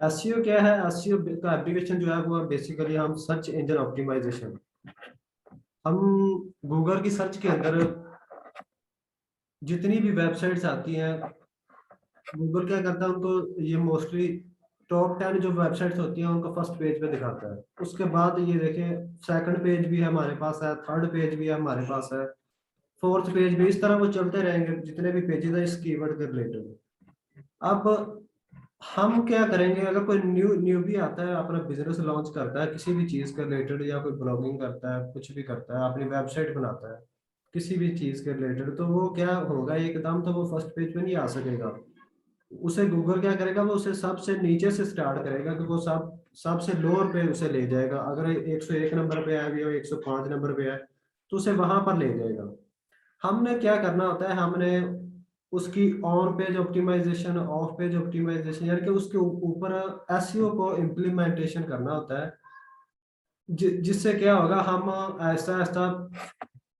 SEO क्या है? SEO का एप्लीकेशन जो है वो बेसिकली हम सर्च इंजन ऑप्टिमाइजेशन। हम गूगल की सर्च के अंदर जितनी भी वेबसाइट्स आती हैं, गूगल क्या करता है उनको ये मोस्टली टॉप 10 जो वेबसाइट्स होती हैं उनको फर्स्ट पेज पे दिखाता है। उसके बाद ये देखें सेकंड पेज भी हमारे पास है, थर्ड पेज भी हमारे पास है, फोर्थ पेज भी, इस तरह वो चलते रहेंगे जितने भी पेजेस है इस कीवर्ड के रिलेटेड। अब हम क्या करेंगे, अगर कोई न्यू भी आता है अपना बिजनेस लॉन्च करता है किसी भी चीज के रिलेटेड, या कोई ब्लॉगिंग करता है, कुछ भी करता है, अपनी वेबसाइट बनाता है किसी भी चीज के रिलेटेड, तो वो क्या होगा, एकदम तो वो फर्स्ट पेज पे नहीं आ सकेगा। उसे गूगल क्या करेगा, वो उसे सबसे नीचे से स्टार्ट करेगा कि वो सबसे लोअर पे उसे ले जाएगा। अगर 101 नंबर पे है या 105 नंबर पे है तो उसे वहां पर ले जाएगा। हमने क्या करना होता है, हमने उसकी on page optimization, off page optimization, यानी कि उसके ऊपर एसईओ को इम्प्लीमेंटेशन करना होता है। जिससे क्या होगा, हम ऐसा ऐसा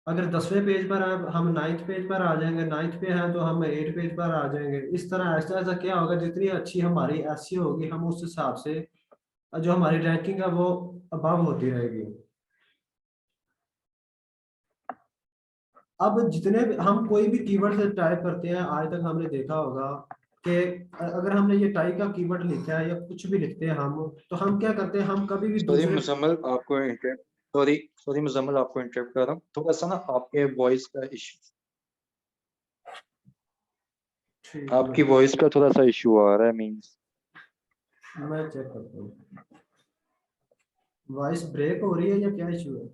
अगर 10वें पेज पर है हम 9th पेज पर आ जाएंगे, 9th पे है तो हम 8 पेज पर आ जाएंगे। इस तरह ऐसा ऐसा क्या होगा, जितनी अच्छी हमारी एसईओ होगी हम उस हिसाब से जो हमारी रैंकिंग है वो अबव होती रहेगी। अब जितने भी हम कोई भी कीवर्ड टाइप करते हैं, आज तक हमने देखा होगा कि अगर हमने ये टाइप का कीवर्ड लिखा है या कुछ भी लिखते हैं हम, तो हम क्या करते हैं, हम कभी भी सॉरी दूसरे मुजम्मल आपको इंटरप्ट सॉरी सॉरी मुजम्मल आपको इंटरप्ट कर रहा हूँ, थोड़ा सा ना आपके वॉइस का इशू, ठीक आपकी है, वॉइस का थोड़ा सा इशू आ रहा है। मींस मैं चेक करता हूँ वॉइस ब्रेक हो रही है या क्या इशू है।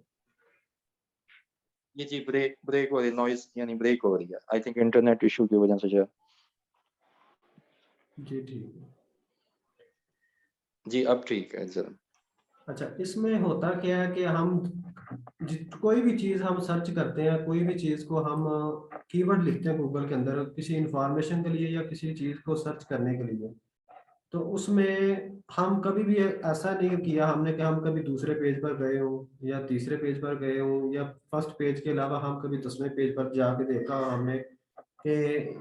ये जी ब्रेक ब्रेक हो रही है, नॉइज यानी ब्रेक हो रही है। आई थिंक इंटरनेट इशू की वजह से जो है। जी ठीक है। जी अब ठीक है जरा। अच्छा, इसमें होता क्या है कि हम कोई भी चीज़ हम सर्च करते हैं, कोई भी चीज़ को हम कीवर्ड लिखते हैं गूगल के अंदर किसी इंफॉर्मेशन के लिए या किसी चीज़ को सर्च करने के लिए, तो उसमें हम कभी भी ऐसा नहीं किया हमने कि हम कभी दूसरे पेज पर गए हों या तीसरे पेज पर गए हों या फर्स्ट पेज के अलावा हम कभी 10वें पेज पर जाके देखा हो हमने कि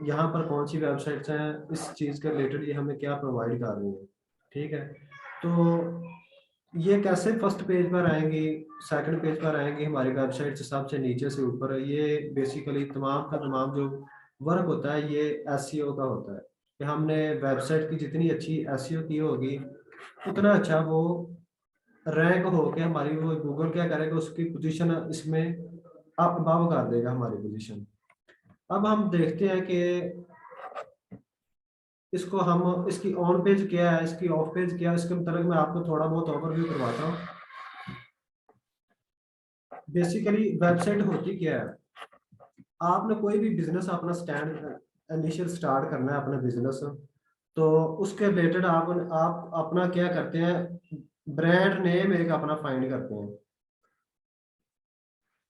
यहाँ पर कौन सी वेबसाइट्स हैं इस चीज़ के रिलेटेड, ये हमें क्या प्रोवाइड कर रही हैं। ठीक है, तो ये कैसे फर्स्ट पेज पर आएंगी, सेकंड पेज पर आएंगी, हमारी वेबसाइट से सबसे नीचे से ऊपर, ये बेसिकली तमाम का तमाम जो वर्क होता है ये एसईओ का होता है कि हमने वेबसाइट की जितनी अच्छी एसईओ की होगी उतना अच्छा वो रैंक हो के हमारी, वो गूगल क्या करेगा उसकी पोजीशन इसमें अप अबव कर देगा हमारी पोजीशन। अब हम देखते हैं कि इसको हम, इसकी ऑन पेज क्या है, इसकी ऑफ पेज क्या है, इसके मतलब मैं आपको थोड़ा बहुत ओवरव्यू करवाता हूँ। बेसिकली वेबसाइट होती क्या है, आपने कोई भी बिजनेस अपना स्टैंड इनिशियल स्टार्ट करना है अपना बिजनेस, तो उसके रिलेटेड आप अपना क्या करते हैं, ब्रांड नेम एक अपना फाइंड करते हैं।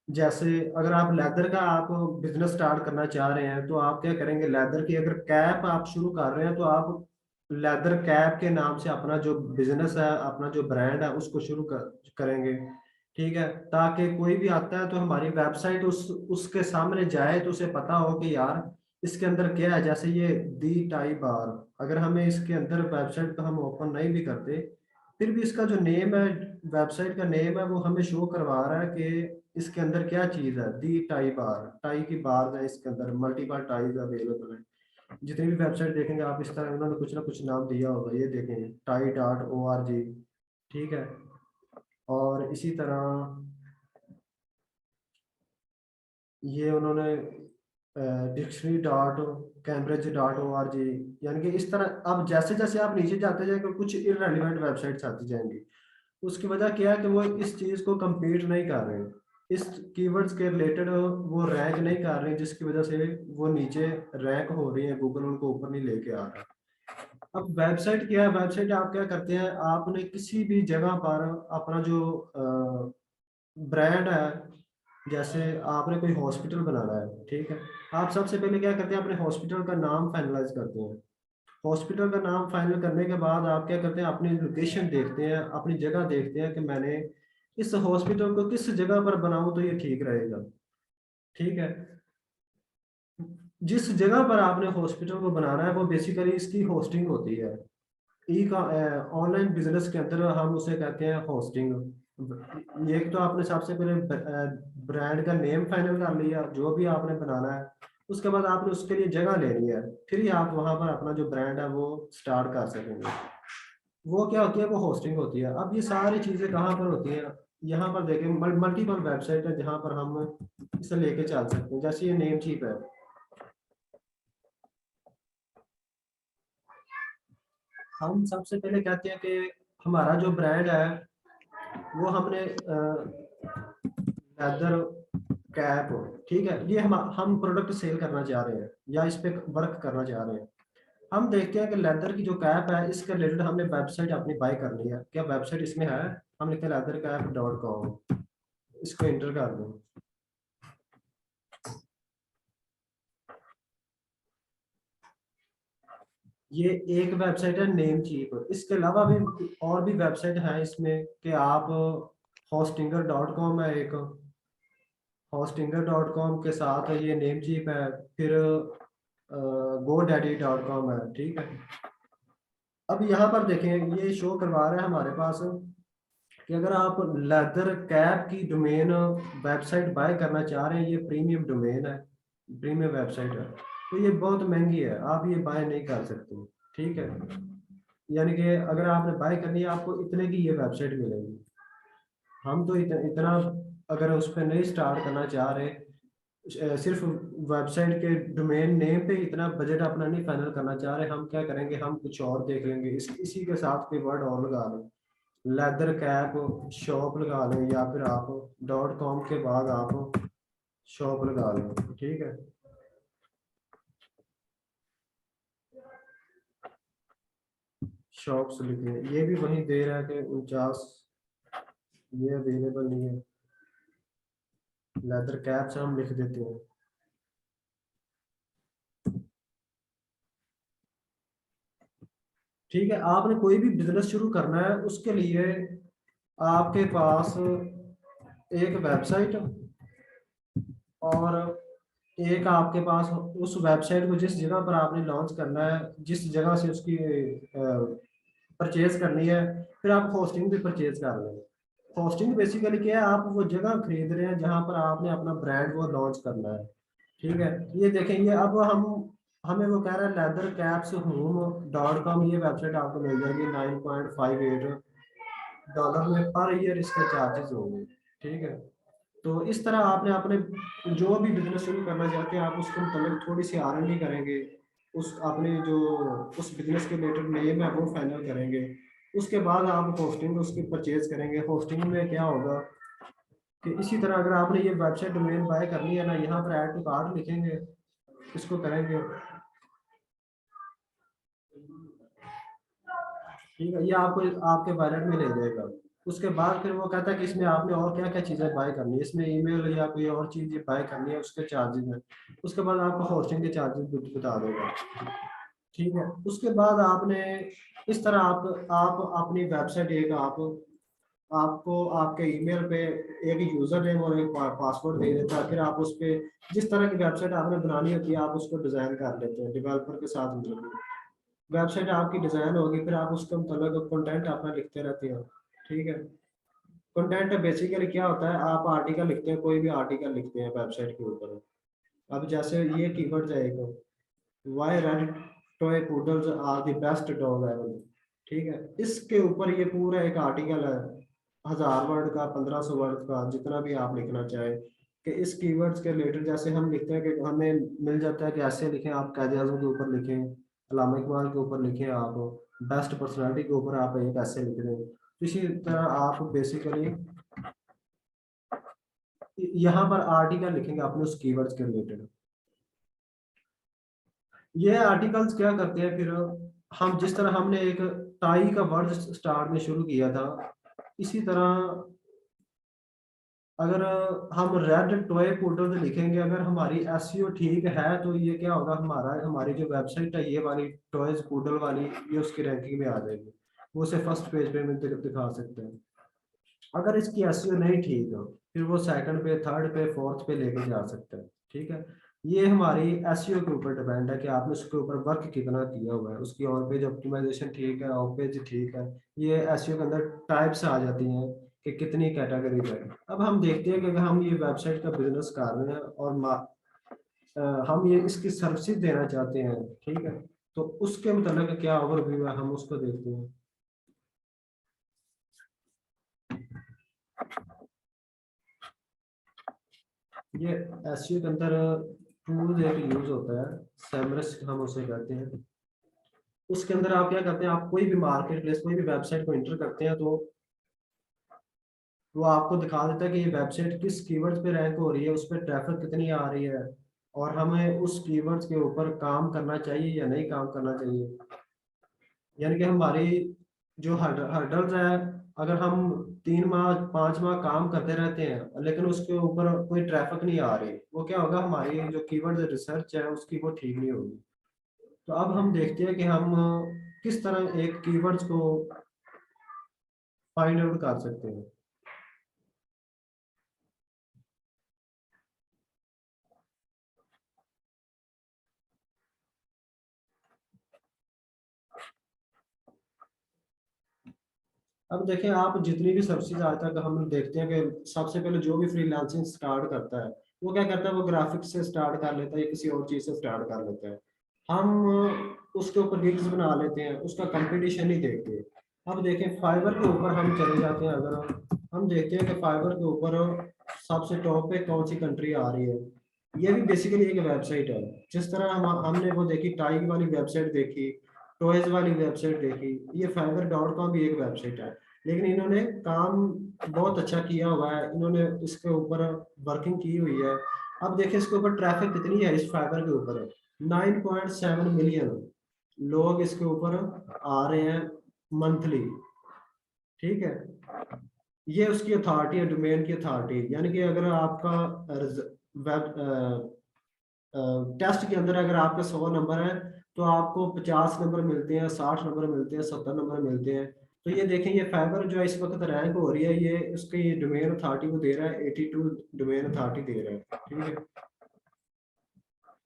जैसे अगर आप लेदर का आप बिजनेस स्टार्ट करना चाह रहे हैं तो आप क्या करेंगे, लेदर की अगर कैप आप शुरू कर रहे हैं तो आप लेदर कैप के नाम से अपना जो बिजनेस है, अपना जो ब्रांड है उसको शुरू करेंगे। ठीक है, ताकि कोई भी आता है तो हमारी वेबसाइट उसके सामने जाए तो उसे पता हो कि यार इसके अंदर क्या है। जैसे ये दी टाई बार, अगर हमें इसके अंदर वेबसाइट को हम ओपन नहीं भी करते फिर भी इसका जो नेम है, वेबसाइट का नेम है, वो हमें शो करवा रहा है कि इसके अंदर क्या चीज है, दी टाई बार, टाई की बार है, इसके अंदर मल्टीपल टाइज अवेलेबल है। जितनी भी वेबसाइट देखेंगे आप इस तरह उन्होंने कुछ ना कुछ नाम दिया होगा, ये देखें टाई.org। ठीक है, और इसी तरह ये उन्होंने dictionary.cambridge.org, यानी कि इस तरह अब जैसे जैसे आप नीचे जाते जाएंगे कुछ इररेलेवेंट वेबसाइट्स आती जाएंगी। उसकी वजह क्या है कि वो इस चीज को compete नहीं कर रहे, इस कीवर्ड्स के रिलेटेड वो रैंक नहीं कर रहे, जिसकी वजह से वो नीचे रैंक हो रही है, गूगल उनको ऊपर नहीं लेके आ रहा। अब वेबसाइट क्या है, वेबसाइट आप क्या करते हैं, आपने किसी भी जगह पर अपना जो ब्रांड है, जैसे आपने कोई हॉस्पिटल बनाना है, ठीक है, आप सबसे पहले क्या करते हैं, अपने हॉस्पिटल का नाम फाइनलाइज करते हैं। हॉस्पिटल का नाम फाइनल करने के बाद आप क्या करते हैं, अपनी लोकेशन देखते हैं, अपनी जगह देखते हैं कि मैंने इस हॉस्पिटल को किस जगह पर बनाऊं तो ये ठीक रहेगा। ठीक है, जिस जगह पर आपने हॉस्पिटल को बनाना है वो बेसिकली इसकी होस्टिंग होती है। ई का ऑनलाइन बिजनेस के अंदर हम उसे कहते हैं होस्टिंग। ये एक तो आपने सबसे पहले ब्रांड का नेम फाइनल कर लिया जो भी आपने बनाना है, उसके बाद आपने उसके लिए जगह लेनी है, फिर ही आप वहां पर अपना जो ब्रांड है वो स्टार्ट कर सकेंगे। वो क्या होती है, वो होस्टिंग होती है। अब ये सारी चीजें कहाँ पर होती हैं, यहाँ पर देखें मल्टीपल वेबसाइट है जहाँ पर हम इसे लेके चल सकते हैं। जैसे ये नेम चीप है, हम सबसे पहले कहते हैं कि हमारा जो ब्रांड है वो हमने लेदर कैप, ठीक है, ये हम प्रोडक्ट सेल करना चाह रहे हैं या इस पे वर्क करना चाह रहे हैं। हम देखते हैं कि लेदर की जो कैप है इसके रिलेटेड हमने वेबसाइट अपनी बाय करनी है। क्या वेबसाइट इसमें है? हम लिखते हैं leathercap.com, इसको एंटर कर दूं। ये एक वेबसाइट है नेम चीप। इसके अलावा भी और भी वेबसाइट है इसमें कि आप hostinger.com है एक, hostinger.com के साथ ये नेम चीप है, फिर godaddy.com है, ठीक है। अब यहाँ पर देखें ये शो करवा रहा है हमारे पास कि अगर आप लेदर कैप की डोमेन वेबसाइट बाय करना चाह रहे हैं, ये प्रीमियम डोमेन है, प्रीमियम वेबसाइट है, तो ये बहुत महंगी है, आप ये बाय नहीं कर सकते, ठीक है। यानी कि अगर आपने बाय करनी है आपको इतने की ये वेबसाइट मिलेगी। हम तो इतना अगर उस पर नहीं स्टार्ट करना चाह रहे, सिर्फ वेबसाइट के डोमेन नेम पे इतना बजट अपना नहीं फाइनल करना चाह रहे, हम क्या करेंगे, हम कुछ और देख लेंगे, इसी के साथ कोई वर्ड और लगा लें, लेदर कैप शॉप लगा लें, या फिर आप .com के बाद आप शॉप लगा लें, ठीक है। शॉप्स लिखें, ये भी वही दे रहा है कि 49, ये अवेलेबल नहीं है। लेदर कैप से हम लिख देते हैं। ठीक है, आपने कोई भी बिजनेस शुरू करना है उसके लिए आपके पास एक वेबसाइट और एक आपके पास उस वेबसाइट को जिस जगह पर आपने लॉन्च करना है, जिस जगह से उसकी परचेज करनी है, फिर आप होस्टिंग भी परचेज कर लें। होस्टिंग बेसिकली क्या है, आप वो जगह खरीद रहे हैं जहां पर आपने अपना ब्रांड वो लॉन्च करना है, ठीक है। ये देखेंगे अब हम हमें वो कह रहा है leathercapsHome.com, ये वेबसाइट आपको मिल जाएगी $9.58 में पर ईयर इसके चार्जेस होंगे, ठीक है। तो इस तरह आपने अपने जो भी बिजनेस शुरू करना चाहते हैं आप उसके मतलब थोड़ी सी R&D करेंगे, उस अपने जो उस बिजनेस के रिलेटेड नेम है वो फाइनल करेंगे, उसके बाद आप होस्टिंग उसकी परचेज करेंगे। होस्टिंग में क्या होगा कि इसी तरह अगर आपने ये वेबसाइट डोमेन बाय करनी है ना, यहाँ पर ऐड टू कार्ट लिखेंगे, इसको करेंगे, ठीक है, ये आपको आपके वॉलेट में ले जाएगा। उसके बाद फिर वो कहता है कि इसमें आपने और क्या क्या चीज़ें बाय करनी है, इसमें ईमेल या कोई और चीज़ बाय करनी है, उसके चार्जेस हैं। उसके बाद आपको होस्टिंग के चार्जेस बता देगा, ठीक है। उसके बाद आपने इस तरह आप अपनी वेबसाइट एक आप आपको आपके ईमेल पे एक यूजर नेम और एक पासवर्ड दे देता है, फिर आप उस पे जिस तरह की वेबसाइट आपने बनानी होती है आप उसको डिजाइन कर लेते हैं डेवलपर के साथ मिलकर। वेबसाइट आपकी डिजाइन होगी, फिर आप उसके मतलब कंटेंट अपना लिखते रहते हो, ठीक है। कंटेंट बेसिकली क्या होता है, आप आर्टिकल लिखते हैं, कोई भी आर्टिकल लिखते हैं वेबसाइट के ऊपर। अब जैसे ये कीवर्ड है एक, why red toy poodles are the best dog ever, ठीक है, इसके ऊपर ये पूरा एक आर्टिकल है, 1000 वर्ड का, 1500 वर्ड का, जितना भी आप लिखना चाहें कि इस कीवर्ड्स के रिलेटेड। जैसे हम लिखते हैं कि हमें मिल जाता है कि ऐसे लिखें, आप कायदे आज़म के ऊपर लिखें, अल्लामा इकबाल के ऊपर लिखें, आप बेस्ट पर्सनालिटी के ऊपर आप एक ऐसे लिख दें। इसी तरह आप बेसिकली यहाँ पर आर्टिकल लिखेंगे अपने उस कीवर्ड्स के रिलेटेड। ये आर्टिकल्स क्या करते हैं फिर, हम जिस तरह हमने एक टाई का वर्ड स्टार्ट में शुरू किया था, इसी तरह अगर हम रेड टॉय पोर्टल लिखेंगे, अगर हमारी एसईओ ठीक है तो ये क्या होगा, हमारी जो वेबसाइट है ये वाली टॉयज पोर्टल वाली, ये उसकी रैंकिंग में आ जाएगी, वो उसे फर्स्ट पेज पे में दिखा सकते हैं। अगर इसकी एसईओ नहीं ठीक हो फिर वो सेकंड पे, थर्ड पे, फोर्थ पे लेके जा सकते हैं, ठीक है। ये हमारी एसईओ के ऊपर डिपेंड है कि आपने उसके ऊपर वर्क कितना किया हुआ है, उसकी ऑन पेज ऑप्टिमाइजेशन ठीक है, ऑफ पेज ठीक है। ये एसईओ के अंदर टाइप्स आ जाती हैं कि कितनी कैटेगरी है। अब हम देखते हैं कि अगर हम ये वेबसाइट का बिजनेस कर रहे हैं और हम ये इसकी सर्विसेज देना चाहते हैं, ठीक है, तो उसके मतलब क्या ओवरव्यू है हम उसको देखते हैं। ये एसईओ के अंदर टूल एक यूज होता है, सेमरस हम उसे कहते हैं। उसके अंदर आप क्या करते हैं, आप कोई भी मार्केट प्लेस कोई भी वेबसाइट को इंटर करते हैं तो वो आपको दिखा देता है कि ये वेबसाइट किस कीवर्ड्स पे रैंक हो रही है, उस पर ट्रैफिक कितनी आ रही है, और हमें उस कीवर्ड्स के ऊपर काम करना चाहिए या नहीं काम करना चाहिए। यानी कि हमारी जो हर्डल्स है, अगर हम 3 माह 5 माह काम करते रहते हैं लेकिन उसके ऊपर कोई ट्रैफिक नहीं आ रही, वो क्या होगा, हमारी जो कीवर्ड रिसर्च है उसकी वो ठीक नहीं होगी। तो अब हम देखते हैं कि हम किस तरह एक कीवर्ड्स को फाइंड आउट कर सकते हैं। अब देखिए, आप जितनी भी सर्विसेज आज तक हम देखते हैं कि सबसे पहले जो भी फ्रीलांसिंग स्टार्ट करता है वो क्या करता है, वो ग्राफिक्स से स्टार्ट कर लेता है या किसी और चीज से स्टार्ट कर लेता है। हम उसके ऊपर गिग्स बना लेते हैं, उसका कंपटीशन ही देखते हैं। अब देखें फाइबर के ऊपर हम चले जाते हैं, अगर हम देखते हैं कि फाइबर के ऊपर सबसे टॉप पे कौन सी कंट्री आ रही है। ये भी बेसिकली एक वेबसाइट है। जिस तरह हमने वो देखी, टाई वाली वेबसाइट देखी, टॉयज वाली वेबसाइट देखी, ये fiverr.com भी एक वेबसाइट है। लेकिन इन्होंने काम बहुत अच्छा किया हुआ है, इन्होंने इसके ऊपर वर्किंग की हुई है। अब देखिए इसके ऊपर ट्रैफिक कितनी है, इस फाइबर के ऊपर 9.7 मिलियन लोग इसके ऊपर आ रहे हैं मंथली, ठीक है। ये उसकी अथॉरिटी है, डोमेन की अथॉरिटी। यानी कि अगर आपका वेब टेस्ट के अंदर अगर आपके 100 नंबर है तो आपको 50 नंबर मिलते हैं, 60 नंबर मिलते हैं, 70 नंबर मिलते हैं। तो ये देखें, ये फाइबर जो है इस वक्त रैंक हो रही है, ये उसकी डोमेन अथॉरिटी को दे रहा है 82 डोमेन अथॉरिटी दे रहा है, ठीक है।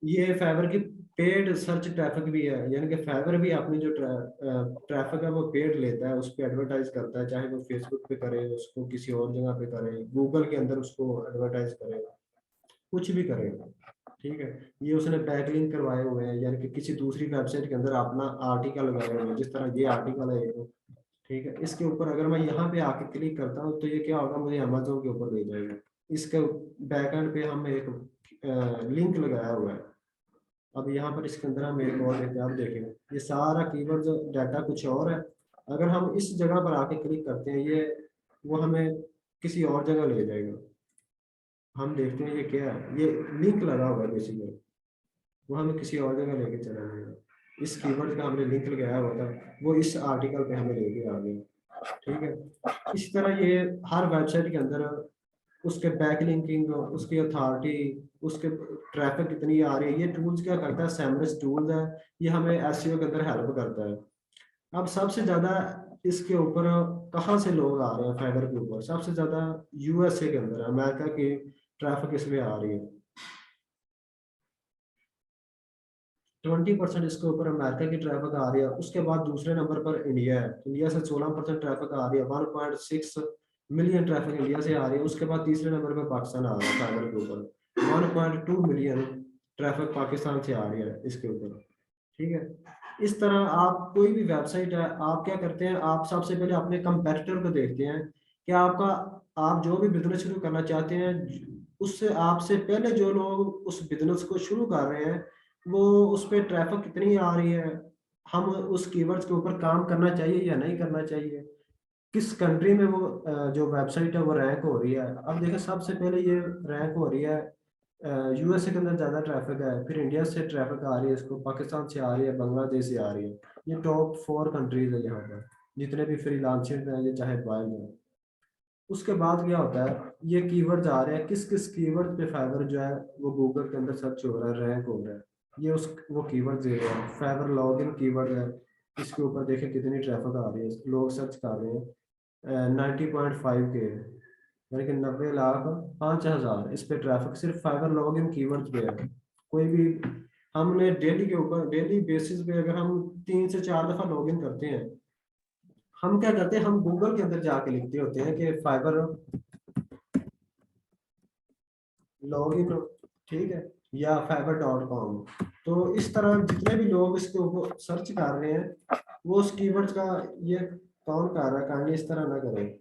ये फाइबर की पेड सर्च ट्रैफिक भी है, यानी कि फाइबर भी अपनी जो ट्रैफिक है वो पेड लेता है, उस पर एडवर्टाइज करता है, चाहे वो फेसबुक पे करे, उसको किसी और जगह पे करे, गूगल के अंदर उसको एडवर्टाइज करे, कुछ भी करे, ठीक है। ये उसने बैकलिंक करवाए हुए हैं, यानी कि किसी दूसरी वेबसाइट के अंदर अपना आर्टिकल लगाए हुए हैं, जिस तरह ये आर्टिकल है एक, ठीक है। इसके ऊपर अगर मैं यहाँ पे आके क्लिक करता हूँ तो ये क्या होगा, मुझे अमेजोन के ऊपर ले जाएगा। इसके बैकएंड पे हम एक लिंक लगाया हुआ है। अब यहाँ पर इसके अंदर हम एक और लेते हैं, आप देखें ये सारा कीवर्ड जो डाटा कुछ और है। अगर हम इस जगह पर आके क्लिक करते हैं, ये वो हमें किसी और जगह ले जाएगा। हम देखते हैं ये क्या है, ये लिंक लगा हुआ है बेसिकली, वो हमें किसी और जगह लेके चला जाएगा। इस कीवर्ड का हमने लिंक लगाया हुआ था, वो इस आर्टिकल पे हमें लेके आ गया, ठीक है। इस तरह ये हर वेबसाइट के अंदर उसके बैक लिंकिंग, उसकी अथॉरिटी, उसके ट्रैफिक कितनी आ रही है, ये टूल्स क्या करता है, सेमरस टूल्स है, ये हमें एसईओ के अंदर हेल्प करता है। अब सबसे ज्यादा इसके ऊपर कहाँ से लोग आ रहे हैं, फाइबर के ऊपर सबसे ज्यादा यूएसए के अंदर, अमेरिका की ट्रैफिक इसमें आ रही है। 20% इसके ऊपर अमेरिका की ट्रैफिक आ रही है। उसके बाद दूसरे नंबर पर इंडिया है, इंडिया से 16% ट्रैफिक आ रही है, 1.6 मिलियन ट्रैफिक इंडिया से आ रही है। उसके बाद तीसरे नंबर पर पाकिस्तान आ रहा है फाइबर के ऊपर, 1.2 मिलियन ट्रैफिक पाकिस्तान से आ रही है इसके ऊपर, ठीक है। इस तरह आप कोई भी वेबसाइट है, आप क्या करते हैं, आप सबसे पहले अपने कंपेटिटर को देखते हैं कि आपका, आप जो भी बिजनेस शुरू करना चाहते हैं उससे आपसे पहले जो लोग उस बिजनेस को शुरू कर रहे हैं वो उस पर ट्रैफिक कितनी आ रही है, हम उस कीवर्ड्स के ऊपर काम करना चाहिए या नहीं करना चाहिए, किस कंट्री में वो जो वेबसाइट है वो रैंक हो रही है। अब देखिए सबसे पहले ये रैंक हो रही है यूएसए के अंदर ज़्यादा ट्रैफिक है, फिर इंडिया से ट्रैफिक आ रही है, इसको पाकिस्तान से आ रही है, बांग्लादेश से आ रही है। ये टॉप 4 कंट्रीज है यहाँ पर, जितने भी फ्रीलांसर हैं ये चाहे बायल हैं। उसके बाद क्या होता है, ये कीवर्ड्स आ रहे हैं, किस किस कीवर्ड पे फाइबर जो है वो गूगल के अंदर सर्च हो रहा है, रैंक हो रहा है। ये उस वो कीवर्ड दे रहे हैं, फाइबर लॉगिन कीवर्ड है, इसके ऊपर देखें कितनी ट्रैफिक आ रही है, लोग सर्च कर रहे हैं 90.5 के, यानी कि 90,05,000 इस पे ट्रैफिक सिर्फ फाइबर लॉगिन कीवर्ड पे है। कोई भी हमने डेली के ऊपर, डेली बेसिस पे अगर हम 3 से 4 दफा लॉगिन करते हैं, हम क्या करते हैं, हम गूगल के अंदर जाके लिखते होते हैं कि फाइबर लॉगिन, ठीक है, या fiber.com। तो इस तरह जितने भी लोग इसके ऊपर सर्च कर रहे हैं वो उस कीवर्ड्स का ये काउंट कर रहा है, काइंडली इस तरह ना करें।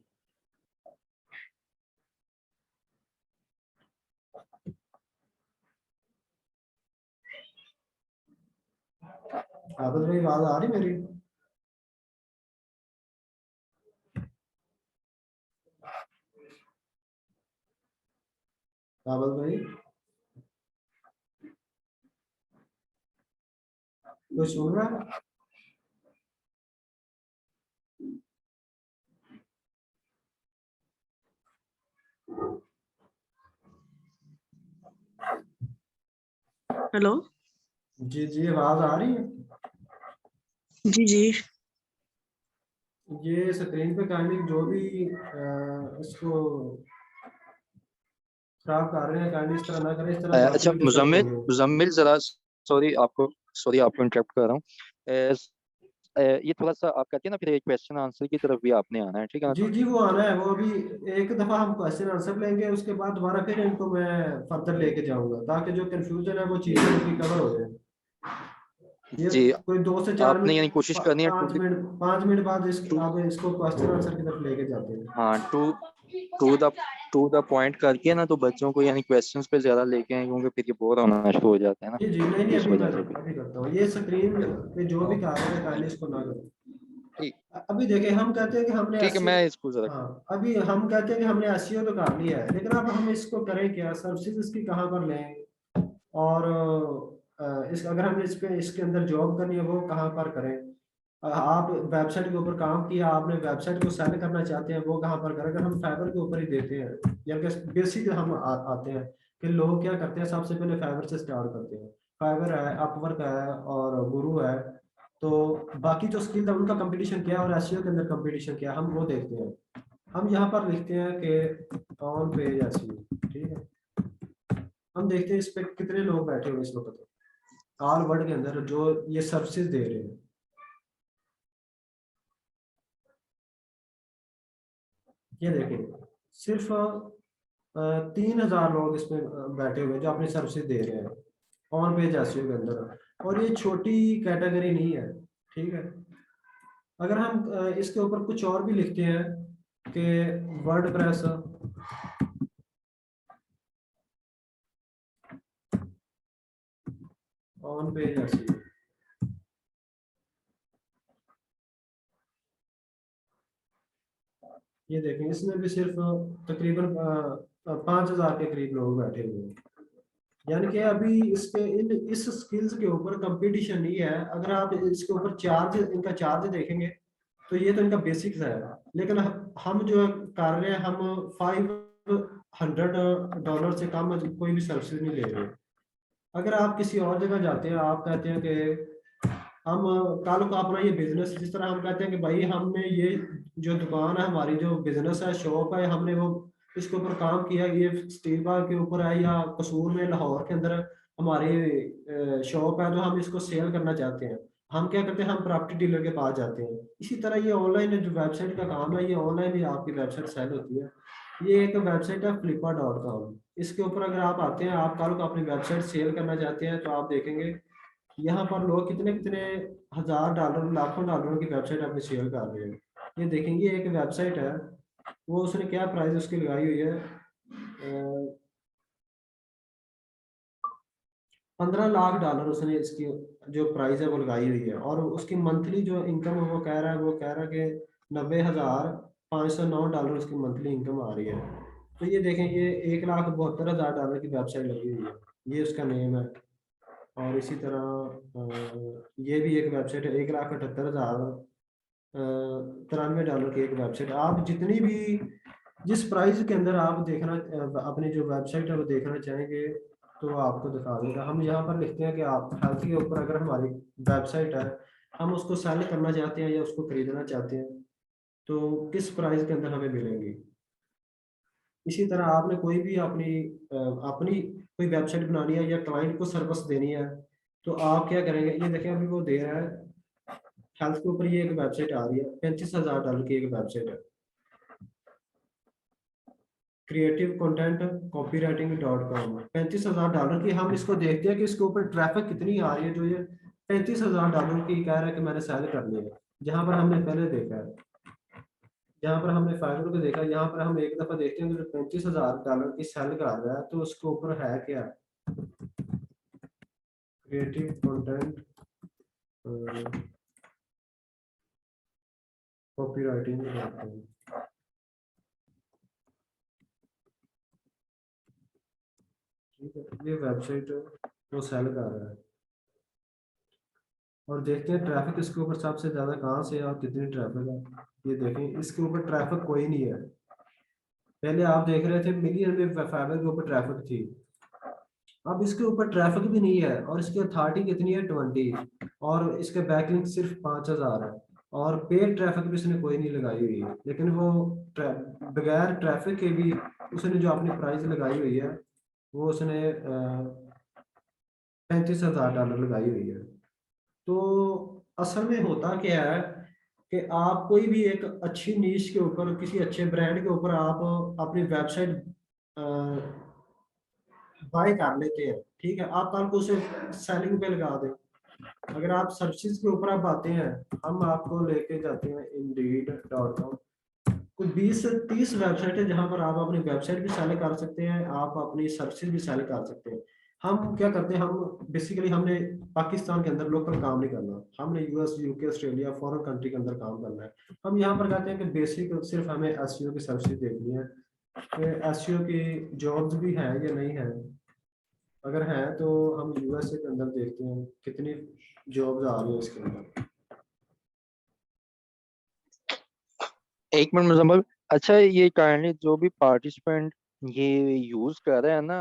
आदत भाई आवाज आ रही मेरी? आवाज भाई कोई सुन रहा है? हेलो। जी जी, आवाज आ रही है? जी जी। ये स्क्रीन पे काइंडली जो भी इसको खराब कर रहे हैं, काइंडली इस तरह ना करें, इस तरह अच्छा डॉक्यूमेंटेशन मुजम्मिल चाहिए। मुजम्मिल जरा, सॉरी आपको इंटरप्ट कर रहा हूँ। ये थोड़ा सा आप कहते हैं ना, फिर एक क्वेश्चन आंसर की तरफ भी आपने आना है, ठीक है ना? जी जी, वो आना है, वो अभी एक दफा हम क्वेश्चन आंसर लेंगे, उसके बाद दोबारा फिर इनको मैं फर्दर लेके जाऊंगा ताकि जो कंफ्यूजन है वो चीजें उनकी कवर हो जाए। ये जी, कोई 2 से 4 आपने मिनट, यानी कोशिश करनी है 5 मिनट बाद टू आप इसको क्वेश्चन आंसर की तरफ लेके जाते हैं। हाँ टू द पॉइंट करके ना, तो बच्चों को यानी क्वेश्चंस पे ज्यादा लेके आए, क्योंकि फिर ये बोर होना शुरू हो जाते हैं ना, जी जी, नहीं नहीं, इस अभी मैं वजह से भी। अभी करता हूँ, ये स्क्रीन पे जो भी हाँ, कार्य है काइंडली इसको ना करो। ठीक अभी देखिए, हम कहते हैं कि हमने ठीक है, एसईओ, मैं इसको जरा हाँ अभी हम कहते हैं कि हमने एसईओ तो कर लिया है, लेकिन अब हम इसको करें क्या, सर्विसेज इसकी कहाँ पर लें, और इस अगर हम इस पे इसके अंदर जॉब करनी है वो कहाँ पर करें। आप वेबसाइट के ऊपर काम किया, आपने वेबसाइट को सेल करना चाहते हैं, वो कहाँ पर करें। अगर हम फाइबर के ऊपर ही देते हैं, या बेसिक हम आते हैं कि लोग क्या करते हैं, सबसे पहले फाइबर से स्टार्ट करते हैं। फाइबर है, अपवर्क है और गुरु है, तो बाकी जो स्किल है उनका कंपटीशन क्या है और एसईओ के अंदर कंपटीशन क्या है, हम वो देखते हैं। हम यहाँ पर लिखते हैं कि ऑन पेज एसईओ, ठीक है। हम देखते हैं इस पे कितने लोग बैठे हुए हैं इस वक्त ऑल वर्ल्ड के अंदर जो ये सर्विसेज दे रहे हैं। ये देखें, सिर्फ 3,000 लोग इसमें बैठे हुए हैं जो अपनी सर्विसेज दे रहे हैं ऑन पेज एसईओ के अंदर, और ये छोटी कैटेगरी नहीं है, ठीक है। अगर हम इसके ऊपर कुछ और भी लिखते हैं कि वर्डप्रेस ऑन पेज एसईओ, ये देखें, इसमें भी सिर्फ तकरीबन 5,000 के करीब लोग बैठे हुए हैं। यानी कि अभी इसके इस स्किल्स के ऊपर कंपटीशन नहीं है। अगर आप इसके ऊपर चार्ज, इनका चार्ज देखेंगे तो ये तो इनका बेसिक्स है, लेकिन हम जो कर रहे हैं, हम $500 से कम कोई भी सर्विस नहीं ले रहे। अगर आप किसी और जगह जाते हैं, आप कहते हैं कि हम कल को अपना ये बिजनेस, जिस तरह हम कहते हैं कि भाई हमने ये जो दुकान है, हमारी जो बिजनेस है, शॉप है, हमने वो इसके ऊपर काम किया, ये स्टील बाग के ऊपर है या कसूर में लाहौर के अंदर हमारी शॉप है, तो हम इसको सेल करना चाहते हैं। हम क्या करते हैं, हम प्रॉपर्टी डीलर के पास जाते हैं। इसी तरह ये ऑनलाइन जो वेबसाइट का काम है, ये ऑनलाइन ही आपकी वेबसाइट सेल होती है। ये एक वेबसाइट है flippa.com। इसके ऊपर अगर आप आते हैं, आप कल को अपनी वेबसाइट सेल करना चाहते हैं, तो आप देखेंगे यहाँ पर लोग कितने कितने $1,000 लाखों डॉलरों की वेबसाइट अपनी सेल कर रहे हैं। ये देखेंगे, एक वेबसाइट है, वो उसने क्या प्राइस उसकी लगाई हुई है, 15 लाख डॉलर उसने इसकी जो प्राइस है वो लगाई हुई है, और उसकी मंथली जो इनकम है वो कह रहा है, कि $90,509 उसकी मंथली इनकम आ रही है। तो ये देखें, ये $1,72,000 की वेबसाइट लगी हुई है, ये उसका नेम है। और इसी तरह ये भी एक वेबसाइट है, $1,78,93 की एक वेबसाइट। आप जितनी भी जिस प्राइस के अंदर आप देखना अपनी जो वेबसाइट है वो देखना चाहेंगे तो वो आपको दिखा देगा। हम यहाँ पर लिखते हैं कि आप हेल्थ के ऊपर अगर हमारी वेबसाइट है, हम उसको सेल करना चाहते हैं या उसको खरीदना चाहते हैं, तो किस प्राइस के अंदर हमें मिलेंगी। इसी तरह आपने कोई भी अपनी कोई वेबसाइट बनानी है या क्लाइंट को सर्विस देनी है, तो आप क्या करेंगे? ये देखें अभी वो दे रहा है हेल्थ के ऊपर, ये एक वेबसाइट आ रही है, $35,000 की एक वेबसाइट है, क्रिएटिव कंटेंट copywriting.com। $35,000 की हम इसको देखते हैं कि इसके ऊपर ट्रैफिक कितनी आ रही है, जो ये $35,000 की कह रहा है कि मैंने सेल करनी है। जहां पर हमने पहले देखा है, जहां पर हमने फाइवर को देखा, यहाँ पर हम एक दफा देखते हैं कि $35,000 की सेल कर रहा है, तो उसके ऊपर है क्या? Creative content copywriting. ठीक है, ये वेबसाइट वो सेल कर रहा है, और देखते हैं ट्रैफिक इसके ऊपर सबसे ज्यादा कहाँ से है और कितनी ट्रैफिक है। ये देखें इसके ऊपर ट्रैफिक कोई नहीं है। पहले आप देख रहे थे मिलियन में फाइबर के ऊपर ट्रैफिक थी, अब इसके ऊपर ट्रैफिक भी नहीं है, और इसकी अथॉरिटी कितनी है? 20, और इसके बैकलिंक सिर्फ 5,000 है, और पेड ट्रैफिक भी इसने कोई नहीं लगाई हुई है। लेकिन वो बगैर ट्रैफिक के भी उसने जो अपनी प्राइस लगाई हुई है, वो उसने $35,000 लगाई हुई है। तो असल में होता क्या है कि आप कोई भी एक अच्छी नीश के ऊपर, किसी अच्छे ब्रांड के ऊपर आप अपनी वेबसाइट बाय कर लेते हैं, ठीक है, आप कल को उसे सेलिंग पे लगा दें। अगर आप सर्विसेज के ऊपर आप आते हैं, हम आपको लेके जाते हैं Indeed.com, कुछ 20 से 30 वेबसाइट है जहां पर आप अपनी वेबसाइट भी सेल कर सकते हैं, आप अपनी सर्विसेज भी सेल कर सकते हैं। हम क्या करते हैं, हम बेसिकली हमने पाकिस्तान के अंदर लोकल काम नहीं करना, हमने US, UK, Australia, foreign country के अंदर काम करना है। हम यहाँ पर कहते हैं कि बेसिक सिर्फ हमें एसईओ की सर्विसेज देखनी है कि एसईओ की जॉब्स भी हैं या नहीं है। अगर है तो हम यूएसए के अंदर देखते हैं कितनी जॉब्स आ रही है इसके अंदर। एक मिनट मुजम्मल, अच्छा ये काइंडली जो भी पार्टिसिपेंट ये यूज कर रहे हैं ना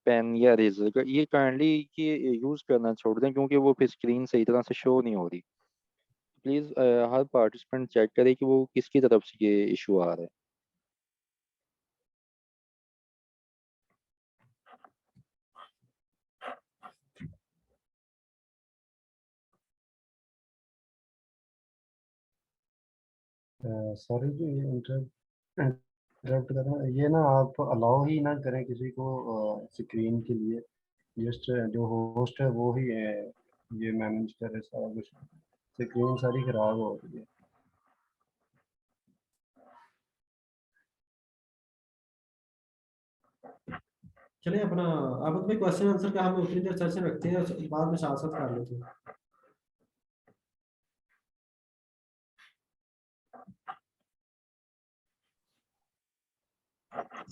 पेन या रेजर का, ये काइंडली ये यूज करना छोड़ दें, क्योंकि वो फिर स्क्रीन सही तरह से शो नहीं हो रही। प्लीज हर पार्टिसिपेंट चेक करे कि वो किसकी तरफ से ये इशू आ रहा है। सॉरी जी, इंटरप्ट कर रहा हूँ। ये ना आप अलाउ ही ना करें किसी को स्क्रीन के लिए, जस्ट जो होस्ट है वो ही है, ये मैनेज करे सारा कुछ। स्क्रीन सारी खराब हो रही है। चलिए अपना आप अपने क्वेश्चन आंसर का हम उतनी देर सेशन रखते हैं, बाद में साथ साथ कर लेते हैं।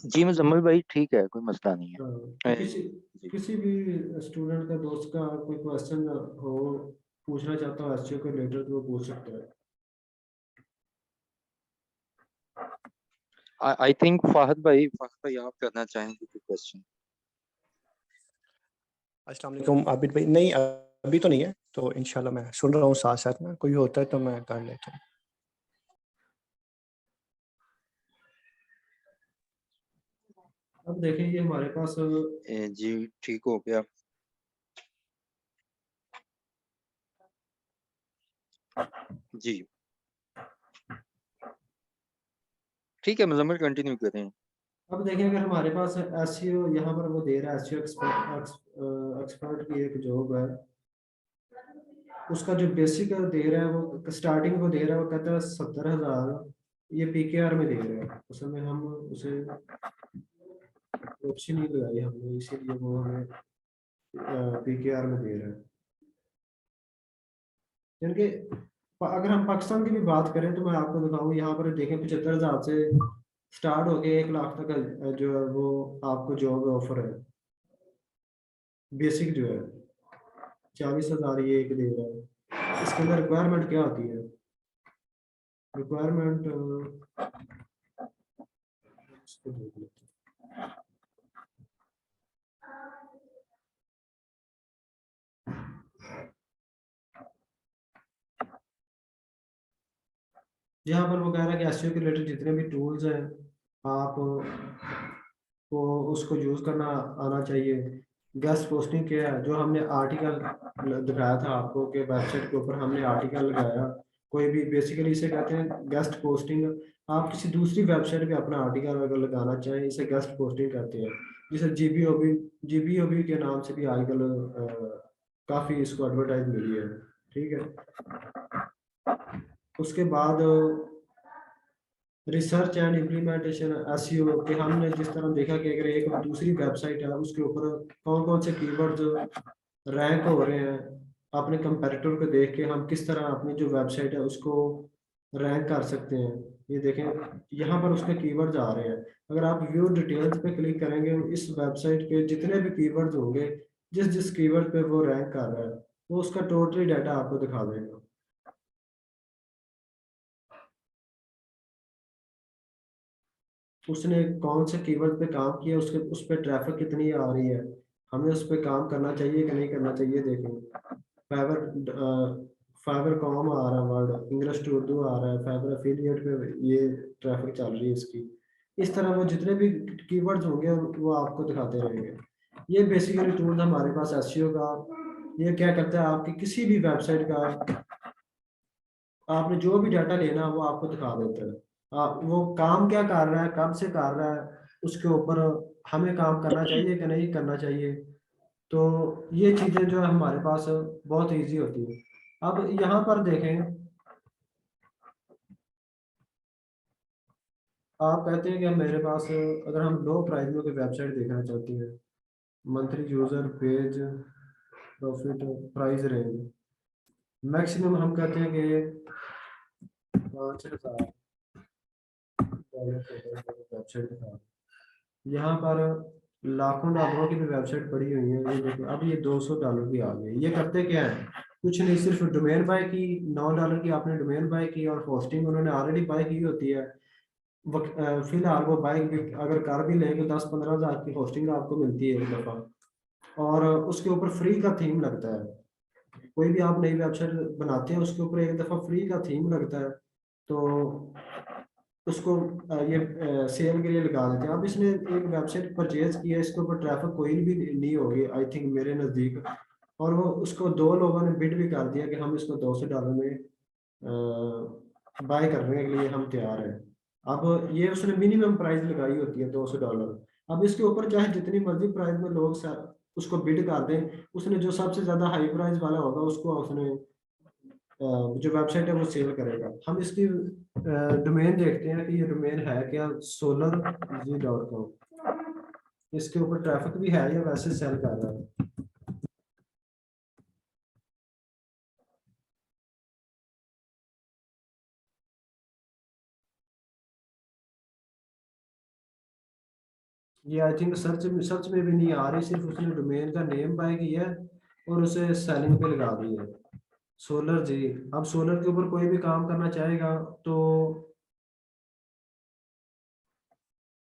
जी मुजम्मल भाई ठीक है, कोई मसला नहीं है। तो किसी भी स्टूडेंट का, दोस्त का कोई क्वेश्चन हो, पूछना चाहता हो एसईओ के रिलेटेड, तो वो पूछ सकता है। आई थिंक फाहद भाई आप करना चाहेंगे कोई क्वेश्चन? अस्सलाम वालेकुम आबिद भाई। नहीं अभी तो नहीं है, तो इंशाल्लाह मैं सुन रहा हूँ साथ साथ में, कोई होता है तो मैं कर लेता हूँ। अब देखें ये हमारे पास जी ठीक हो गया। जी ठीक है मुजम्मल, कंटिन्यू करें। अब देखें अगर हमारे पास एसईओ यहाँ पर वो दे रहा है, एसईओ एक्सपर्ट की एक जॉब है, उसका जो बेसिक दे रहा है, वो स्टार्टिंग को दे रहा है, वो कहता है 70,000, ये पीकेआर में दे रहा है। उस समय हम उसे ऑप्शन ही लगाई हमने, इसीलिए वो हमें पीकेआर में दे रहा है। यानी कि अगर हम पाकिस्तान की भी बात करें, तो मैं आपको दिखाऊं, यहाँ पर देखें 75,000 से स्टार्ट होके 1 लाख तक जो है वो आपको जॉब ऑफर है। बेसिक जो है 40,000 ये एक दे रहा है। इसके अंदर रिक्वायरमेंट क्या होती है? रिक्वायरमेंट यहाँ पर वो कह रहा है कि एसईओ के रिलेटेड जितने भी टूल्स हैं, आप को उसको यूज करना आना चाहिए। गेस्ट पोस्टिंग क्या है, जो हमने आर्टिकल दिखाया था आपको कि वेबसाइट के ऊपर हमने आर्टिकल लगाया, कोई भी बेसिकली इसे कहते हैं गेस्ट पोस्टिंग। आप किसी दूसरी वेबसाइट पे अपना आर्टिकल अगर लगाना चाहें, इसे गेस्ट पोस्टिंग कहते हैं। जिसे जीबीओबी के नाम से भी आजकल काफ़ी इसको एडवर्टाइज मिली है। ठीक है, उसके बाद रिसर्च एंड इम्प्लीमेंटेशन एसईओ के हमने जिस तरह देखा कि अगर एक दूसरी वेबसाइट है उसके ऊपर कौन कौन से कीवर्ड्स रैंक हो रहे हैं, अपने कंपैरेटर को देख के हम किस तरह अपनी जो वेबसाइट है उसको रैंक कर सकते हैं। ये देखें, यहाँ पर उसके कीवर्ड्स आ रहे हैं। अगर आप व्यू डिटेल्स पे क्लिक करेंगे, इस वेबसाइट पे जितने भी कीवर्ड्स होंगे, जिस जिस कीवर्ड पे वो रैंक कर रहा है, वो उसका टोटली डाटा आपको दिखा देगा। उसने कौन से कीवर्ड पे काम किया, उसके उस पर ट्रैफिक कितनी आ रही है, हमें उस पर काम करना चाहिए कि नहीं करना चाहिए। देखें, फाइबर कॉम आ रहा है, वर्ड इंग्लिश टू उर्दू आ रहा है, फाइबर एफिलिएट पे ये ट्रैफिक चल रही है इसकी। इस तरह वो जितने भी कीवर्ड्स होंगे वो आपको दिखाते रहेंगे। ये बेसिकली टूल हमारे पास एसईओ का। ये क्या करता है, आपकी किसी भी वेबसाइट का आपने जो भी डाटा लेना वो आपको दिखा देता है। वो काम क्या कर रहा है, कब से कर रहा है, उसके ऊपर हमें काम करना चाहिए कि नहीं करना चाहिए। तो ये चीज़ें जो है हमारे पास बहुत इजी होती है। अब यहाँ पर देखें, आप कहते हैं कि मेरे पास अगर हम लो प्राइस में कोई वेबसाइट देखना चाहते हैं, monthly user page profit price range, maximum हम कहते हैं कि 5,000 वेबसाइट दिखा। यहाँ पर लाखों डॉलरों की भी वेबसाइट पड़ी हुई है। ये देखो, अब ये $200 की आ गई। ये करते क्या है, कुछ नहीं, सिर्फ डोमेन बाय की, $9 की आपने डोमेन बाय की और होस्टिंग उन्होंने ऑलरेडी बाय की होती है। फिलहाल वो बाय अगर कर भी लेंगे 10-15 हज़ार की होस्टिंग आपको मिलती है एक दफ़ा, और उसके ऊपर फ्री का थीम लगता है। कोई भी आप नई वेबसाइट बनाते हैं उसके ऊपर एक दफ़ा फ्री का थीम लगता है, तो उसको ये सेल के लिए लगा देते हैं। अब इसने एक वेबसाइट परचेज की है, इसके ऊपर ट्रैफिक कोई भी नहीं होगी आई थिंक मेरे नज़दीक, और वो उसको 2 लोगों ने बिड भी कर दिया कि हम इसको $200 में बाय करने के लिए हम तैयार हैं। अब ये उसने मिनिमम प्राइस लगाई होती है $200। अब इसके ऊपर चाहे जितनी मर्जी प्राइस में लोग उसको बिड कर दें, उसने जो सबसे ज़्यादा हाई प्राइस वाला होगा उसको उसने जो वेबसाइट है वो सेल करेगा। हम इसकी डोमेन देखते हैं कि ये डोमेन है क्या, solarz.com। इसके ऊपर ट्रैफिक भी है या वैसे सेल कर रहा है। ये आई थिंक सर्च में भी नहीं आ रही, सिर्फ उसने डोमेन का नेम बाय किया है और उसे सेलिंग पे लगा दी है, सोलर जी। अब सोलर के ऊपर कोई भी काम करना चाहेगा तो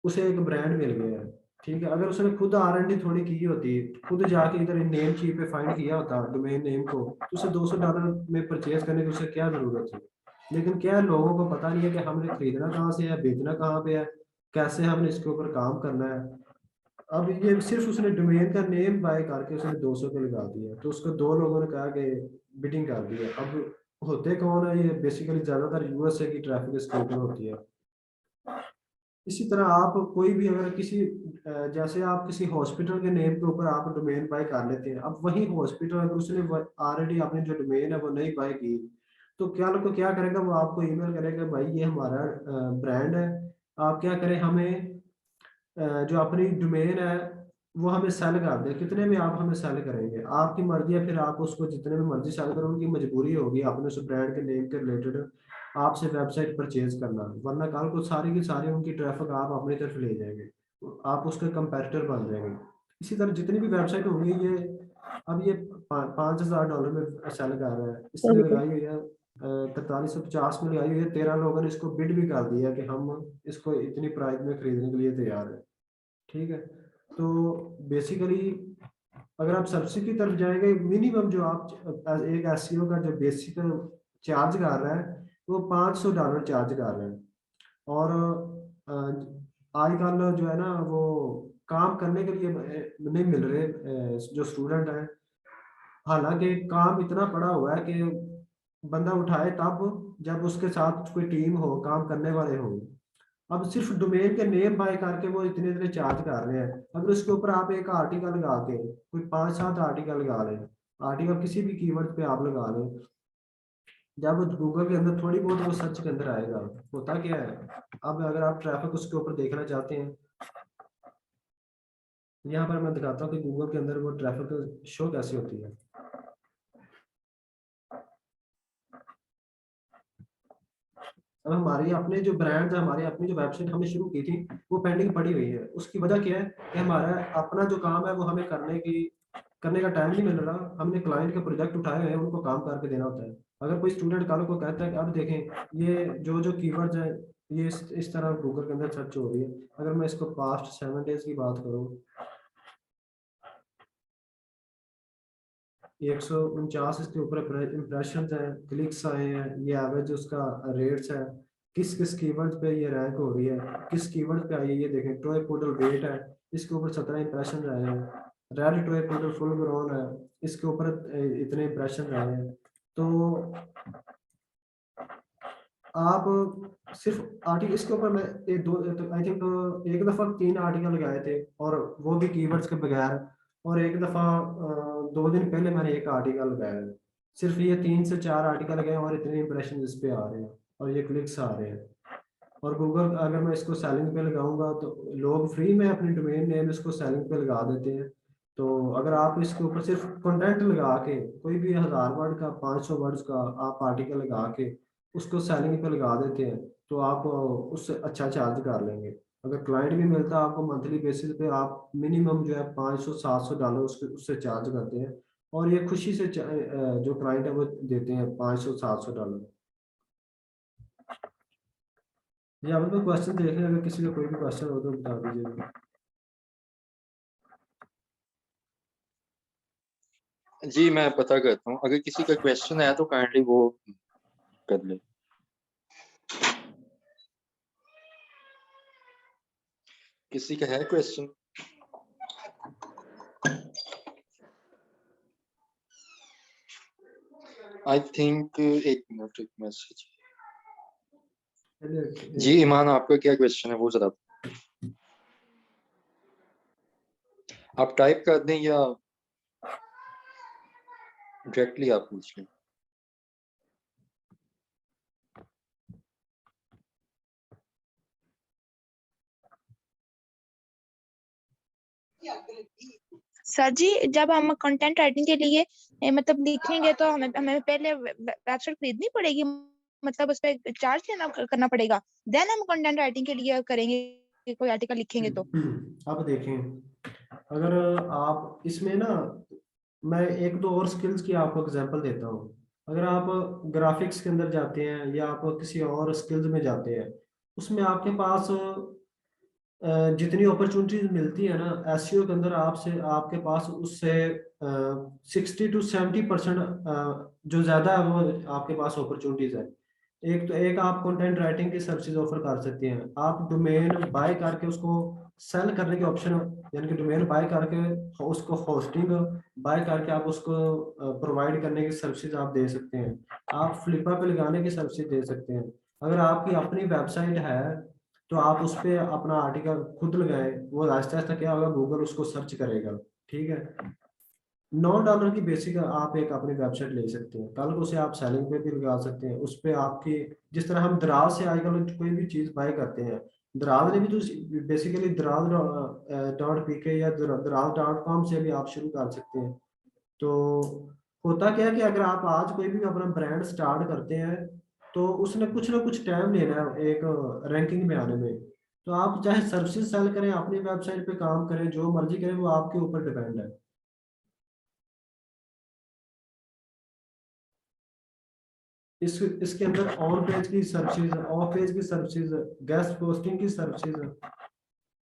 उसे एक ब्रांड मिल गया है। ठीक है, अगर उसने खुद R&D थोड़ी की होती, खुद जाके इधर नेम की पे फाइंड किया होता डोमेन नेम को, तो उसे $200 में परचेज करने की उसे क्या जरूरत है। लेकिन क्या लोगों को पता नहीं है कि हमने खरीदना कहाँ से है, बेचना कहाँ पे है, कैसे हमने इसके ऊपर काम करना है। अब ये सिर्फ उसने डोमेन का नेम बाय करके उसने 200 पे लगा दिया, तो उसको 2 लोगों ने कहा कि बिडिंग कर दी है। अब होते कौन है ये, बेसिकली ज्यादातर यूएसए की ट्रैफिक इसके ऊपर होती है। इसी तरह आप कोई भी अगर किसी जैसे आप किसी हॉस्पिटल के नेम के ऊपर आप डोमेन बाय कर लेते हैं, अब वही हॉस्पिटल अगर उसने ऑलरेडी अपनी जो डोमेन है वो नहीं बाय की, तो क्या लोग क्या करेगा, वो आपको ईमेल करेगा, भाई ये हमारा ब्रांड है, आप क्या करें, हमें जो अपनी डोमेन है वो हमें सेल कर दे, कितने में आप हमें सेल करेंगे, आपकी मर्जी है, फिर आप उसको जितने में मर्जी सेल करो, उनकी मजबूरी होगी अपने उस ब्रांड के नेम के रिलेटेड आपसे वेबसाइट परचेज करना, वरना कल को सारी की सारी उनकी ट्रैफिक आप अपनी तरफ ले जाएंगे, आप उसके कंपेटिटर बन जाएंगे। इसी तरह जितनी भी वेबसाइट होंगी, ये अब ये $5,000 में सेल कर रहा है, इसने लगाई हुई है 4350 में लगाई हुई है, 13 लोगों ने इसको बिड भी कर दिया कि हम इसको इतनी प्राइस में खरीदने के लिए तैयार है। ठीक है, तो बेसिकली अगर आप सब्सिडी की तरफ जाएंगे, मिनिमम जो आप एक एसईओ का जो बेसिक चार्ज कर रहा है वो $500 चार्ज कर रहे हैं। और आजकल जो है ना वो काम करने के लिए नहीं मिल रहे जो स्टूडेंट हैं। हालांकि काम इतना पड़ा हुआ है कि बंदा उठाए तब जब उसके साथ कोई टीम हो, काम करने वाले हो। अब सिर्फ डोमेन के नेम बाय करके वो इतने इतने चार्ज कर रहे हैं। अगर उसके ऊपर आप एक आर्टिकल लगा के, कोई 5-7 आर्टिकल लगा लें, आर्टिकल किसी भी कीवर्ड पे आप लगा लें, जब गूगल के अंदर थोड़ी बहुत वो सर्च के अंदर आएगा। होता क्या है, अब अगर आप ट्रैफिक उसके ऊपर देखना चाहते हैं, यहाँ पर मैं दिखाता हूँ कि गूगल के अंदर वो ट्रैफिक शो कैसे होती है। अब हमारी अपने जो ब्रांड है, हमारी अपनी जो वेबसाइट हमने शुरू की थी, वो पेंडिंग पड़ी हुई है। उसकी वजह क्या है कि हमारा अपना जो काम है वो हमें करने का टाइम नहीं मिल रहा। हमने क्लाइंट के प्रोजेक्ट उठाए हुए हैं, उनको काम करके देना होता है। अगर कोई स्टूडेंट कल को कहता है कि अब देखें ये जो कीवर्ड्स है ये इस तरह गूगल के अंदर सर्च हो रही है। अगर मैं इसको पास्ट 7 डेज की बात करूँ, 149 इसके ऊपर इम्प्रेशन है, क्लिक्स आए हैं, ये एवरेज उसका रेट्स है, किस किस कीवर्ड पे ये रैंक हो रही है, किस कीवर्ड पे आई है। ये देखें टॉय पोडल वेट है, इसके ऊपर 17 इंप्रेशन रहे हैं। रेड टॉय पोडल फुल ग्रोन है, इसके ऊपर इतने इंप्रेशन रहे हैं। तो आप सिर्फ आर्टिकल इसके ऊपर मैं एक दो आई थिंक एक दफ़ा 3 आर्टिकल लगाए थे, और वो भी कीवर्ड्स के बगैर। और एक दफ़ा 2 दिन पहले मैंने एक आर्टिकल लगाया है। सिर्फ ये 3 से 4 आर्टिकल गए और इतने इंप्रेशन इस पे आ रहे हैं और ये क्लिक्स आ रहे हैं। और गूगल अगर मैं इसको सेलिंग पे लगाऊंगा तो लोग फ्री में अपनी डोमेन नेम इसको सेलिंग पे लगा देते हैं। तो अगर आप इसके ऊपर सिर्फ कंटेंट लगा के, कोई भी 1000 वर्ड का 500 वर्ड्स का आप आर्टिकल लगा के उसको सेलिंग पे लगा देते हैं, तो आप उससे अच्छा चार्ज कर लेंगे। अगर क्लाइंट भी मिलता है आपको मंथली बेसिस पे, आप मिनिमम जो है $500-700 उससे चार्ज करते हैं। और ये खुशी से जो क्लाइंट है वो देते हैं $500-700। जी आप कोई क्वेश्चन देख रहे हैं, अगर किसी का कोई भी क्वेश्चन हो तो बता दीजिएगा। जी मैं पता करता हूँ, अगर किसी का क्वेश्चन है तो काइंडली वो कर ले। किसी का है क्वेश्चन? आई थिंक एक मिनट, एक मैसेज। जी ईमान, आपका क्या क्वेश्चन है वो जरा आप टाइप कर दें या डायरेक्टली आप पूछ लें। सर जी, जब हम कंटेंट राइटिंग के लिए मतलब लिखेंगे तो हमें हमें पहले वेबसाइट खरीदनी पड़ेगी, मतलब उस पर चार्ज करना पड़ेगा, देन हम कंटेंट राइटिंग के लिए करेंगे, कोई आर्टिकल लिखेंगे तो। अब देखें, अगर आप इसमें ना, मैं एक दो और स्किल्स की आपको एग्जांपल देता हूँ। अगर आप ग्राफिक्स के अंदर जाते हैं या आप किसी और स्किल्स में जाते हैं, उसमें आपके पास जितनी अपॉर्चुनिटीज मिलती है ना एसईओ के अंदर, आपसे आपके पास उससे 60-70% जो ज़्यादा है वो आपके पास अपॉर्चुनिटीज है। एक आप कंटेंट राइटिंग की सर्विसेज ऑफर कर सकते हैं। आप डोमेन बाय करके उसको सेल करने के ऑप्शन, यानी कि डोमेन बाय करके उसको होस्टिंग बाय करके आप उसको प्रोवाइड करने की सर्विसेज आप दे सकते हैं। आप फ्लिपा पे लगाने की सर्विसेज दे सकते हैं। अगर आपकी अपनी वेबसाइट है तो आप उस पर अपना आर्टिकल खुद लगाएं, वो आहिस्ता आहिस्ता क्या होगा, गूगल उसको सर्च करेगा। ठीक है, $9 की बेसिक आप एक अपनी वेबसाइट ले सकते हैं। कल को उसे आप सेलिंग पे भी लगा सकते हैं। उस पर आपकी, जिस तरह हम दराज से आजकल कोई भी चीज़ बाय करते हैं, दराज ने भी तो बेसिकली दराज.pk या दराज.com से भी आप शुरू कर सकते हैं। तो होता क्या है कि अगर आप आज कोई भी अपना ब्रांड स्टार्ट करते हैं तो उसने कुछ ना कुछ टाइम लेना है एक रैंकिंग में आने में। तो आप चाहे सर्विसेज सेल करें, अपनी वेबसाइट पे काम करें, जो मर्जी करें, वो आपके ऊपर डिपेंड है। इसके अंदर ऑन पेज की सर्विसेज, ऑफ पेज की सर्विसेज, गेस्ट पोस्टिंग की सर्विसेज।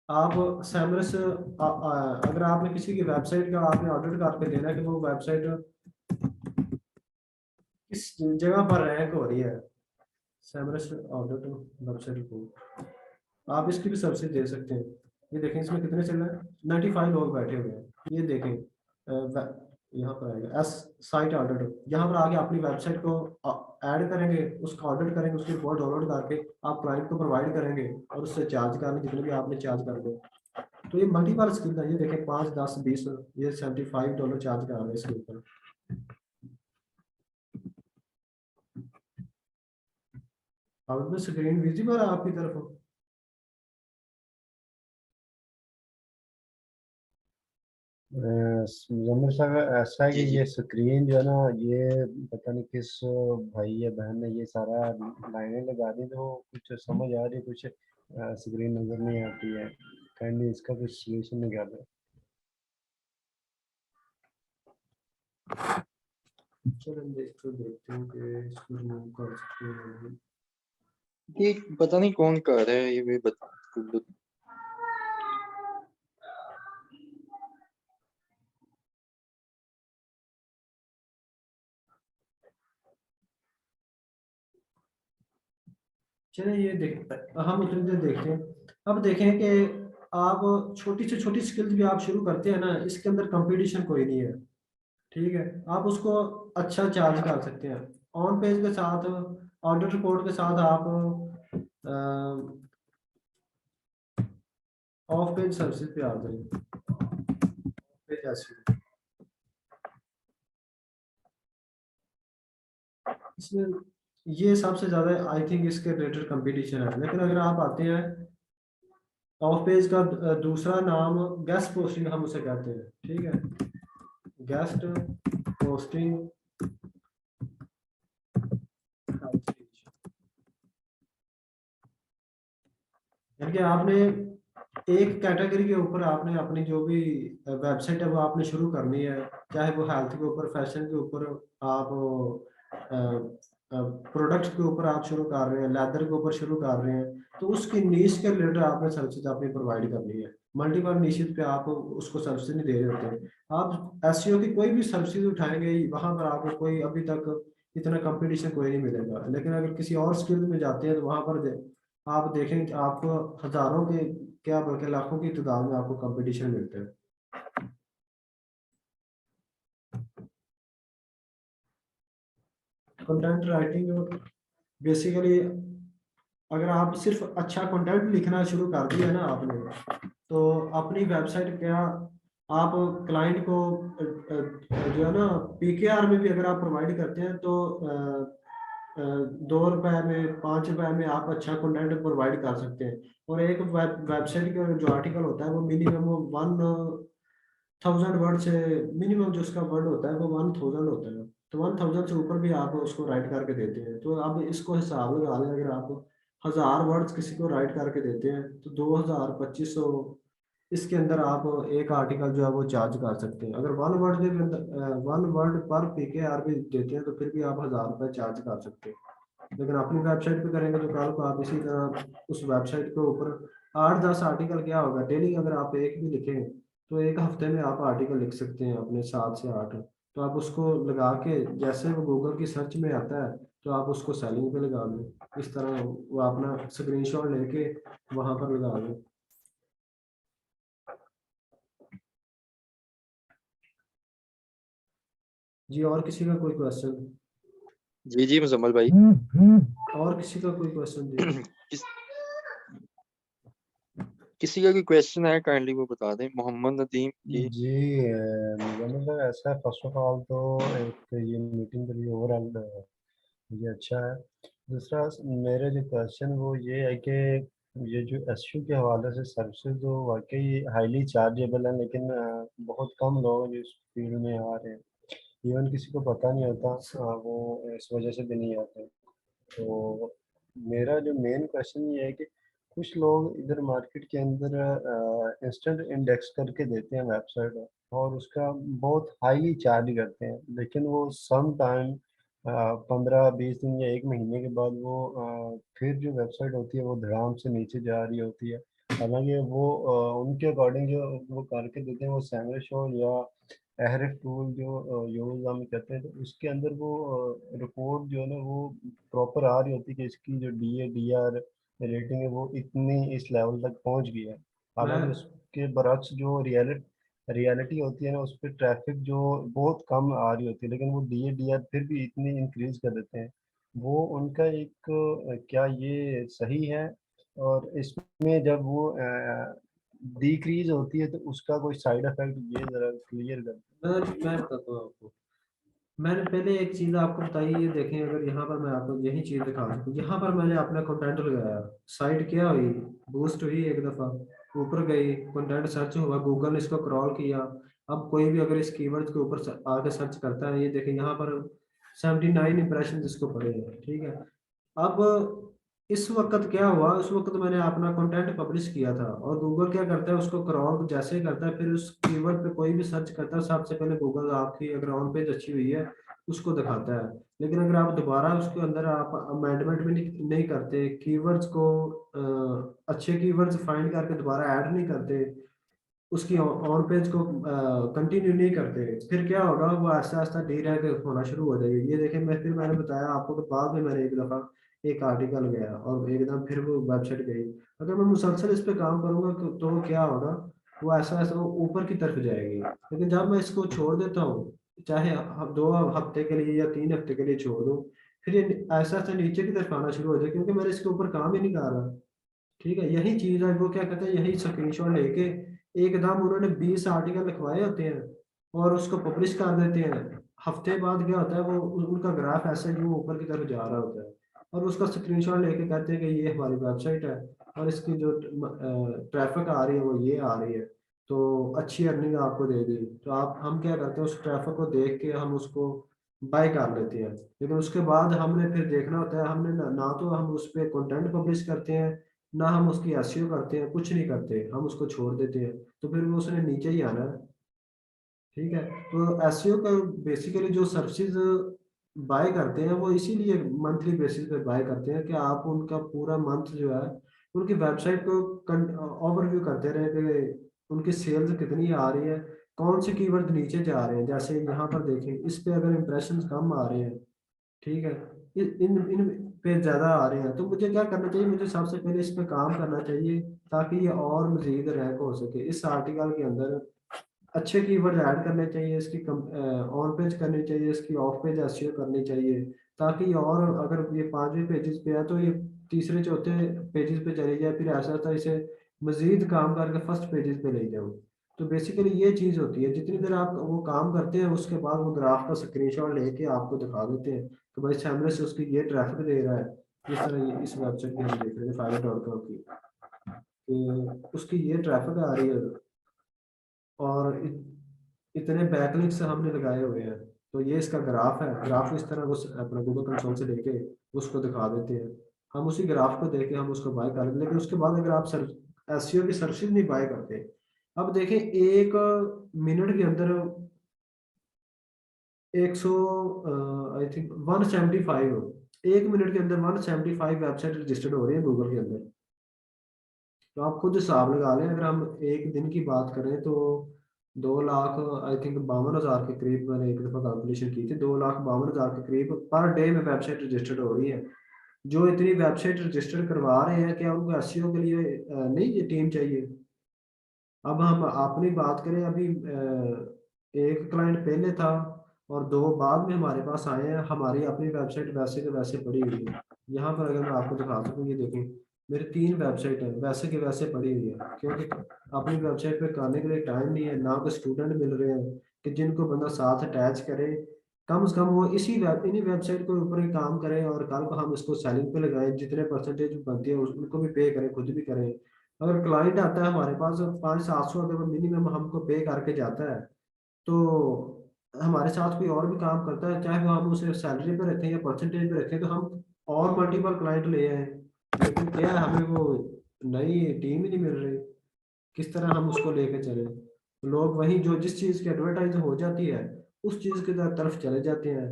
आप सैमरस अगर आपने किसी की वेबसाइट का आपने ऑडिट करके देना है कि वो वेबसाइट किस जगह पर रैंक हो रही है, सैमरस ऑडिट वेबसाइट को आप इसकी भी सर्विसेज दे सकते हैं। ये देखें इसमें कितने चल रहे हैं, 95 लोग बैठे हुए हैं। ये देखें यहाँ पर आएगा एस साइट ऑर्डर, यहाँ पर आके अपनी वेबसाइट को ऐड करेंगे, उसका ऑर्डर करेंगे, उसकी रिपोर्ट डाउनलोड करके आप क्लाइंट को प्रोवाइड करेंगे और उससे चार्ज करेंगे जितने भी आपने चार्ज कर दो। तो ये मल्टीपल स्किल है, ये देखें 5, 10, 20, ये $75 चार्ज कर रहे हैं इसके ऊपर। अब स्क्रीन विजिबल है आपकी तरफ? मुजम्मिल साहब ऐसा है कि जी जी ये स्क्रीन जो है ना, ये पता नहीं किस भाई या बहन ने ये सारा लाइनें लगा दी, तो कुछ समझ आ रही है, कुछ स्क्रीन नजर नहीं आती है। काइंडली इसका कुछ सलूशन निकालो। चलो इसको देखते हैं कि इसको रिमूव कर सकते हैं। ये पता नहीं कौन कर रहा है, ये भी बता। चलिए ये हम उतनी देर देखते हैं। अब देखें कि आप छोटी से छोटी स्किल्स भी आप शुरू करते हैं ना, इसके अंदर कंपटीशन कोई नहीं है, ठीक है। आप उसको अच्छा चार्ज कर सकते हैं। ऑन पेज के साथ, ऑर्डर रिपोर्ट के साथ आप ऑफ पेज सर्विस पे आ जाए, पेज SEO। इसमें ये सबसे ज्यादा आई थिंक इसके रिलेटेड कंपटीशन है। लेकिन अगर आप आते हैं ऑफ पेज का दूसरा नाम गेस्ट पोस्टिंग हम उसे कहते हैं, ठीक है। गेस्ट पोस्टिंग, यानी कि आपने एक कैटेगरी के ऊपर आपने अपनी जो भी वेबसाइट है वो आपने शुरू करनी है, चाहे वो हेल्थ के ऊपर, फैशन के ऊपर, आप प्रोडक्ट्स के ऊपर आप शुरू कर रहे हैं, लेदर के ऊपर शुरू कर रहे हैं, तो उसकी नीश के रिलेटेड आपने सर्विसेज अपनी प्रोवाइड करनी है। मल्टीपल नीशेस पे आप उसको सर्विसेज नहीं दे रहे होते। आप एसईओ की कोई भी सर्विसेज उठाएंगे, वहां पर आपको कोई अभी तक इतना कंपटीशन कोई नहीं मिलेगा। लेकिन अगर किसी और स्किल में जाते हैं तो वहां पर आप देखें कि आपको हजारों के, क्या बल्कि लाखों की तादाद में आपको कंपटीशन मिलते हैं। कंटेंट राइटिंग बेसिकली, अगर आप सिर्फ अच्छा कंटेंट लिखना शुरू कर दिया ना आपने, तो अपनी वेबसाइट क्या, आप क्लाइंट को जो है ना PKR में भी अगर आप प्रोवाइड करते हैं तो 2 रुपए में, 5 रुपए में आप अच्छा कंटेंट प्रोवाइड कर सकते हैं। और एक वेबसाइट का जो आर्टिकल होता है वो मिनिमम 1000 वर्ड से, मिनिमम जो उसका वर्ड होता है वो 1000 होता है। तो 1000 से ऊपर भी आप उसको राइट करके देते हैं, तो अब इसको हिसाब लगा लें, अगर आप 1000 वर्ड्स किसी को राइट करके देते हैं तो 2000, 2500, इसके अंदर आप एक आर्टिकल जो है वो चार्ज कर सकते हैं। अगर 1 वर्ड के अंदर 1 वर्ड पर PKR भी देते हैं तो फिर भी आप 1000 रुपये चार्ज कर सकते हैं। लेकिन अपनी वेबसाइट पे करेंगे तो कल को आप इसी तरह उस वेबसाइट के ऊपर 8-10 आर्टिकल, क्या होगा डेली अगर आप एक भी लिखें तो एक हफ्ते में आप आर्टिकल लिख सकते हैं अपने 7 से 8। तो आप उसको लगा के, जैसे वो गूगल की सर्च में आता है तो आप उसको सेलिंग पे लगा दें। इस तरह वो अपना स्क्रीनशॉट लेके वहां पर लगा दें। जी और किसी का कोई क्वेश्चन? जी जी मुजम्मल भाई। और किसी का कोई क्वेश्चन? जी किस, किसी का कोई क्वेश्चन है काइंडली वो बता दें। मोहम्मद नदीम जी। जी मुजम्मिल साहब ऐसा है, फर्स्ट ऑफ ऑल तो एक ये मीटिंग के लिए ओवरऑल ये अच्छा है। दूसरा मेरे जो क्वेश्चन वो ये है कि ये जो एसयू के हवाले से सर्विसेज जो वाकई हाईली चार्जेबल है, लेकिन बहुत कम लोग इस फील्ड में आ रहे हैं। इवन किसी को पता नहीं होता, वो इस वजह से भी नहीं आते। तो मेरा जो मेन क्वेश्चन ये है कि कुछ लोग इधर मार्केट के अंदर इंस्टेंट इंडेक्स करके देते हैं वेबसाइट, और उसका बहुत हाईली चार्ज करते हैं, लेकिन वो सम टाइम 15-20 दिन या 1 महीने के बाद वो फिर जो वेबसाइट होती है वो धड़ाम से नीचे जा रही होती है। हालांकि वो उनके अकॉर्डिंग जो वो करके देते हैं, वो सैमरशो या एहरेफ टूल जो यूज हम करते हैं, तो उसके अंदर वो रिपोर्ट जो है ना वो प्रॉपर आ रही होती है कि इसकी जो DA DR रेटिंग है वो इतनी इस लेवल तक पहुंच गई है। हालांकि मैं उसके बरक्स जो रियलिटी होती है ना, उस पर ट्रैफिक जो बहुत कम आ रही होती है, लेकिन वो DADR फिर भी इतनी इंक्रीज कर देते हैं। वो उनका एक क्या ये सही है? और इसमें जब वो डिक्रीज होती है तो उसका कोई साइड इफेक्ट ये जरा क्लियर कर। मैं बताता हूँ आपको। मैंने पहले एक चीज आपको बताई, ये देखें, अगर यहाँ पर मैं आपको यही चीज दिखा सकूँ, यहाँ पर मैंने अपना कंटेंट लगाया, साइट क्या हुई, बूस्ट हुई एक दफा, ऊपर गई, कंटेंट सर्च हुआ, गूगल ने इसको क्रॉल किया। अब कोई भी अगर इस कीवर्ड के ऊपर आके सर्च करता है, ये देखें यहाँ पर 79 इंप्रेशन इसको पड़े हैं, ठीक है। अब इस वक्त क्या हुआ, उस वक्त मैंने अपना कंटेंट पब्लिश किया था, और गूगल क्या करता है, उसको क्रॉल जैसे ही करता है, फिर उस कीवर्ड पे कोई भी सर्च करता है, सबसे पहले गूगल आपकी अगर ऑन पेज अच्छी हुई है उसको दिखाता है। लेकिन अगर आप दोबारा उसके अंदर आप अमेंडमेंट भी नहीं करते, कीवर्ड्स को अच्छे कीवर्ड्स फाइंड करके दोबारा ऐड नहीं करते, उसकी ऑन पेज को कंटिन्यू नहीं करते, फिर क्या होगा, वो आस्ता आस्ता डीरैंक होना शुरू हो जाएगी। ये देखें, मैंने बताया आपको कि बाद में मैंने एक दफ़ा एक आर्टिकल गया और एकदम फिर वो वेबसाइट गई। अगर मैं मुसलसल इस पे काम करूंगा तो क्या होगा, वो ऐसा ऐसा वो ऊपर की तरफ जाएगी। लेकिन जब मैं इसको छोड़ देता हूँ, चाहे 2 हफ्ते के लिए या 3 हफ्ते के लिए छोड़ दूँ, फिर ये ऐसा ऐसा नीचे की तरफ आना शुरू हो जाए, क्योंकि मैंने इसके ऊपर काम ही नहीं कर रहा। ठीक है, यही चीज है, वो क्या कहते हैं, यही स्क्रीनशॉट लेके एकदम उन्होंने 20 आर्टिकल लिखवाए होते हैं और उसको पब्लिश कर देते हैं। हफ्ते बाद क्या होता है, वो उनका ग्राफ ऐसे यूं ऊपर की तरफ जा रहा होता है, और उसका स्क्रीनशॉट लेके कहते हैं कि ये हमारी वेबसाइट है और इसकी जो ट्रैफिक आ रही है वो ये आ रही है, तो अच्छी अर्निंग आपको देगी। तो आप हम क्या करते हैं, उस ट्रैफिक को देख के हम उसको बाय कर लेते हैं। लेकिन उसके बाद हमने फिर देखना होता है, हमने ना तो हम उस पर कंटेंट पब्लिश करते हैं, ना हम उसकी एसईओ करते हैं, कुछ नहीं करते, हम उसको छोड़ देते हैं, तो फिर वो उसने नीचे ही आना है। ठीक है, तो एसईओ का बेसिकली जो सर्विसेज बाय करते हैं, वो इसीलिए मंथली बेसिस पे बाय करते हैं कि आप उनका पूरा मंथ जो है उनकी वेबसाइट को ओवरव्यू करते रहे कि उनकी सेल्स कितनी आ रही है, कौन से कीवर्ड नीचे जा रहे हैं। जैसे यहाँ पर देखें, इस पे अगर इम्प्रेशन कम आ रहे हैं, ठीक है, इन इन पे ज्यादा आ रहे हैं, तो मुझे क्या करना चाहिए, मुझे सबसे पहले इस पे काम करना चाहिए ताकि ये और मजीद रैंक हो सके। इस आर्टिकल के अंदर अच्छे कीवर्ड ऐड करने चाहिए, इसकी ऑन पेज करनी चाहिए, इसकी ऑफ पेज एसईओ करनी चाहिए, ताकि ये और अगर ये 5वें पेजेस पे है तो ये तीसरे चौथे पेजेस पे चली जाए, फिर ऐसा ऐसा इसे मजीद काम करके फर्स्ट पेजेस पे ले जाऊँ। तो बेसिकली ये चीज़ होती है, जितनी देर आप वो काम करते हैं उसके बाद वो ग्राफ का स्क्रीनशॉट लेके आपको दिखा देते हैं कि भाई सैमरस से उसकी ये ट्रैफिक दे रहा है। जिस तरह ये इस वेबसाइट की हम देख रहे थे fiverr.com की, कि उसकी ये ट्रैफिक आ रही है और इतने बैकलिंक्स हमने लगाए हुए हैं, तो ये इसका ग्राफ है। ग्राफ इस तरह वो अपना गूगल कंसोल से लेके उसको दिखा देते हैं, हम उसी ग्राफ को देके हम उसको बाय कर लेते हैं। लेकिन उसके बाद अगर आप एसईओ की सर्विस नहीं बाय करते, अब देखें, 1 मिनट के अंदर 100 आई थिंक 175, 1 मिनट के अंदर 175 वेबसाइट रजिस्टर्ड हो रही है गूगल के अंदर। तो आप खुद हिसाब लगा लें, अगर हम एक दिन की बात करें तो 2 लाख आई थिंक 52,000 के करीब, मैंने एक दफ़ा कैलकुलेशन की थी, 2,52,000 के करीब पर डे में वेबसाइट रजिस्टर्ड हो रही है। जो इतनी वेबसाइट रजिस्टर करवा रहे हैं, क्या उनको एसईओ के लिए नहीं ये टीम चाहिए? अब हम अपनी बात करें, अभी एक क्लाइंट पहले था और 2 बाद में हमारे पास आए हैं, हमारी अपनी वेबसाइट वैसे के वैसे पड़ी हुई है। यहाँ पर अगर मैं आपको दिखा सकूँ, ये देखें, मेरी 3 वेबसाइट है वैसे के वैसे पड़ी हुई है, क्योंकि अपनी वेबसाइट पे करने के लिए टाइम नहीं है, ना कोई स्टूडेंट मिल रहे हैं कि जिनको बंदा साथ अटैच करे। कम से कम वो इन्हीं वेबसाइट के ऊपर ही काम करें, और कल को हम इसको सेलिंग पे लगाएं, जितने परसेंटेज बनती है उनको भी पे करें, खुद भी करें। अगर क्लाइंट आता है हमारे पास 500-700 अगर वो मिनिमम हमको पे करके जाता है, तो हमारे साथ कोई और भी काम करता है, चाहे वो हम उसे सैलरी पे रखें या परसेंटेज पे रखें, तो हम और मल्टीपल क्लाइंट ले आए। लेकिन क्या है, हमें वो नई टीम ही नहीं मिल रही, किस तरह हम उसको लेके चले। लोग वहीं जो जिस चीज़ की एडवर्टाइज हो जाती है उस चीज़ की तरफ चले जाते हैं।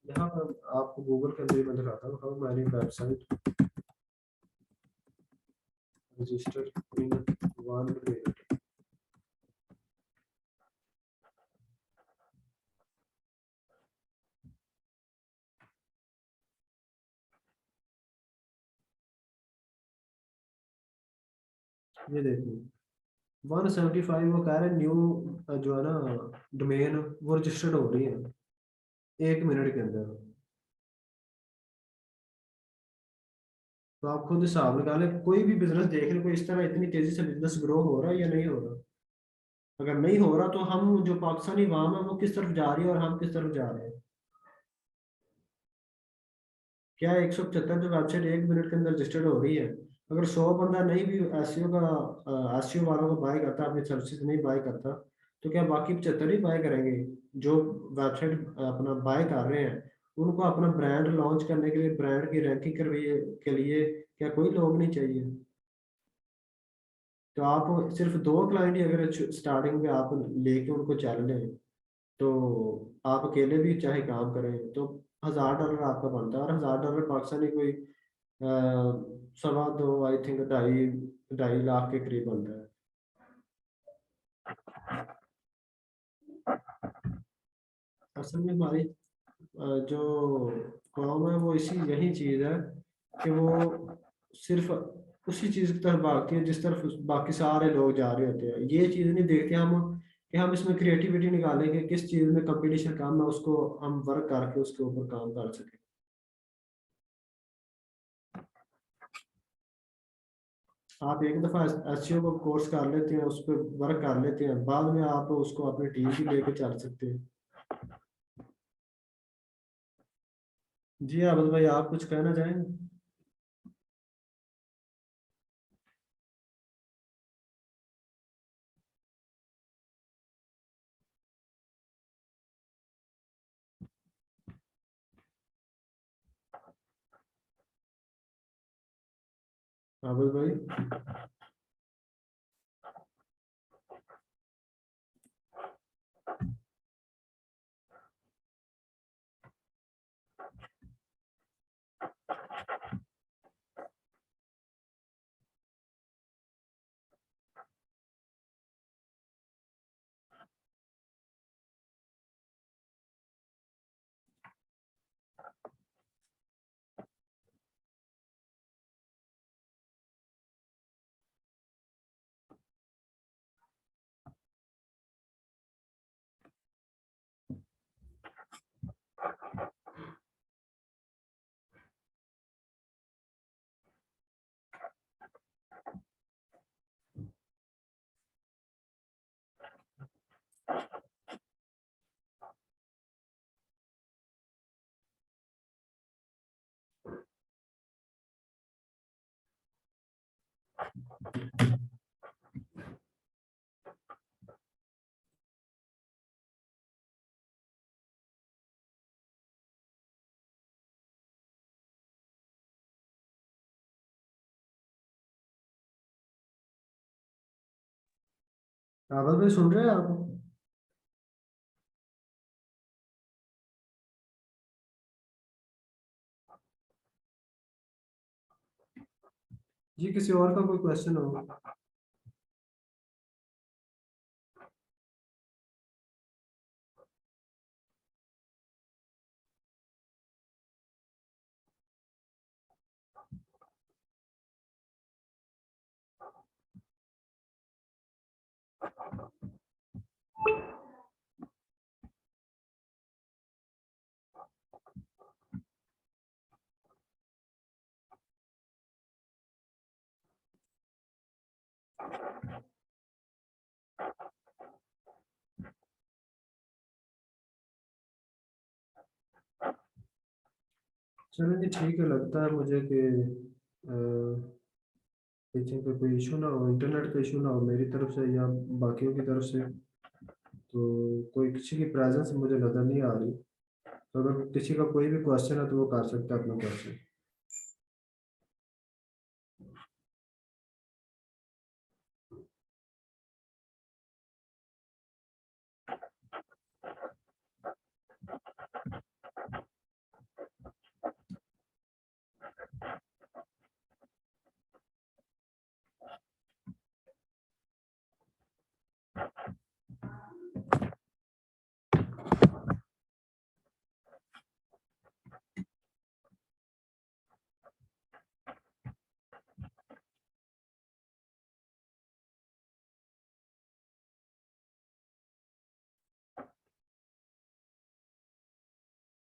यहाँ पर आपको गूगल के अंदर मैं दिखाता हूँ, how many website register in 1 minute. ये देखिए 175 वो कह रहे हैं न्यू जो है ना डोमेन वो रजिस्टर्ड हो रही है 1 मिनट के अंदर। तो आप खुद हिसाब लगा लें, कोई भी बिजनेस देख लें, कोई इस तरह इतनी तेजी से बिजनेस ग्रो हो रहा है या नहीं हो रहा। अगर नहीं हो रहा तो हम जो पाकिस्तानी अवाम है वो किस तरफ जा रही है और हम किस तरफ जा रहे हैं। क्या 175 जो वेबसाइट 1 मिनट के अंदर रजिस्टर्ड हो रही है, अगर 100 बंदा नहीं भी एसईओ का एसईओ वालों को बाय करता, अपनी सर्विसेज नहीं बाय करता, तो क्या बाकी 75 ही बाय करेंगे? जो वेबसाइट अपना बाय कर रहे हैं उनको अपना ब्रांड लॉन्च करने के लिए, ब्रांड की रैंकिंग के लिए क्या कोई लोग नहीं चाहिए? तो आप सिर्फ 2 क्लाइंट ही अगर स्टार्टिंग में आप लेके उनको चल लें, तो आप अकेले भी चाहे काम करें तो $1000 आपका बनता है। और $1000 पाकिस्तानी कोई 2.25 आई थिंक 2.5 लाख के करीब बनता है। असल में हमारी जो कौम है वो इसी यही चीज़ है कि वो सिर्फ उसी चीज़ की तरफ भागती है जिस तरफ बाकी सारे लोग जा रहे होते हैं। ये चीज़ नहीं देखते हम कि हम इसमें क्रिएटिविटी निकालें कि किस चीज़ में कंपटीशन कम है, उसको हम वर्क करके उसके ऊपर काम कर सकें। आप एक दफ़ा एसईओ का कोर्स कर लेते हैं, उस पर वर्क कर लेते हैं, बाद में आप उसको अपनी टीम भी लेके चल सकते हैं। जी आबद भाई, आप कुछ कहना चाहेंगे? आबद भाई, आबद भाई सुन रहे हैं आप? जी किसी और का कोई क्वेश्चन हो? चलिए ठीक है, लगता है मुझे कि पीछे पे कोई इशू ना हो, इंटरनेट का इशू ना हो मेरी तरफ से या बाकियों की तरफ से। तो कोई किसी की प्रेजेंस मुझे नज़र नहीं आ रही। तो अगर किसी का कोई भी क्वेश्चन है तो वो कर सकता है अपना क्वेश्चन।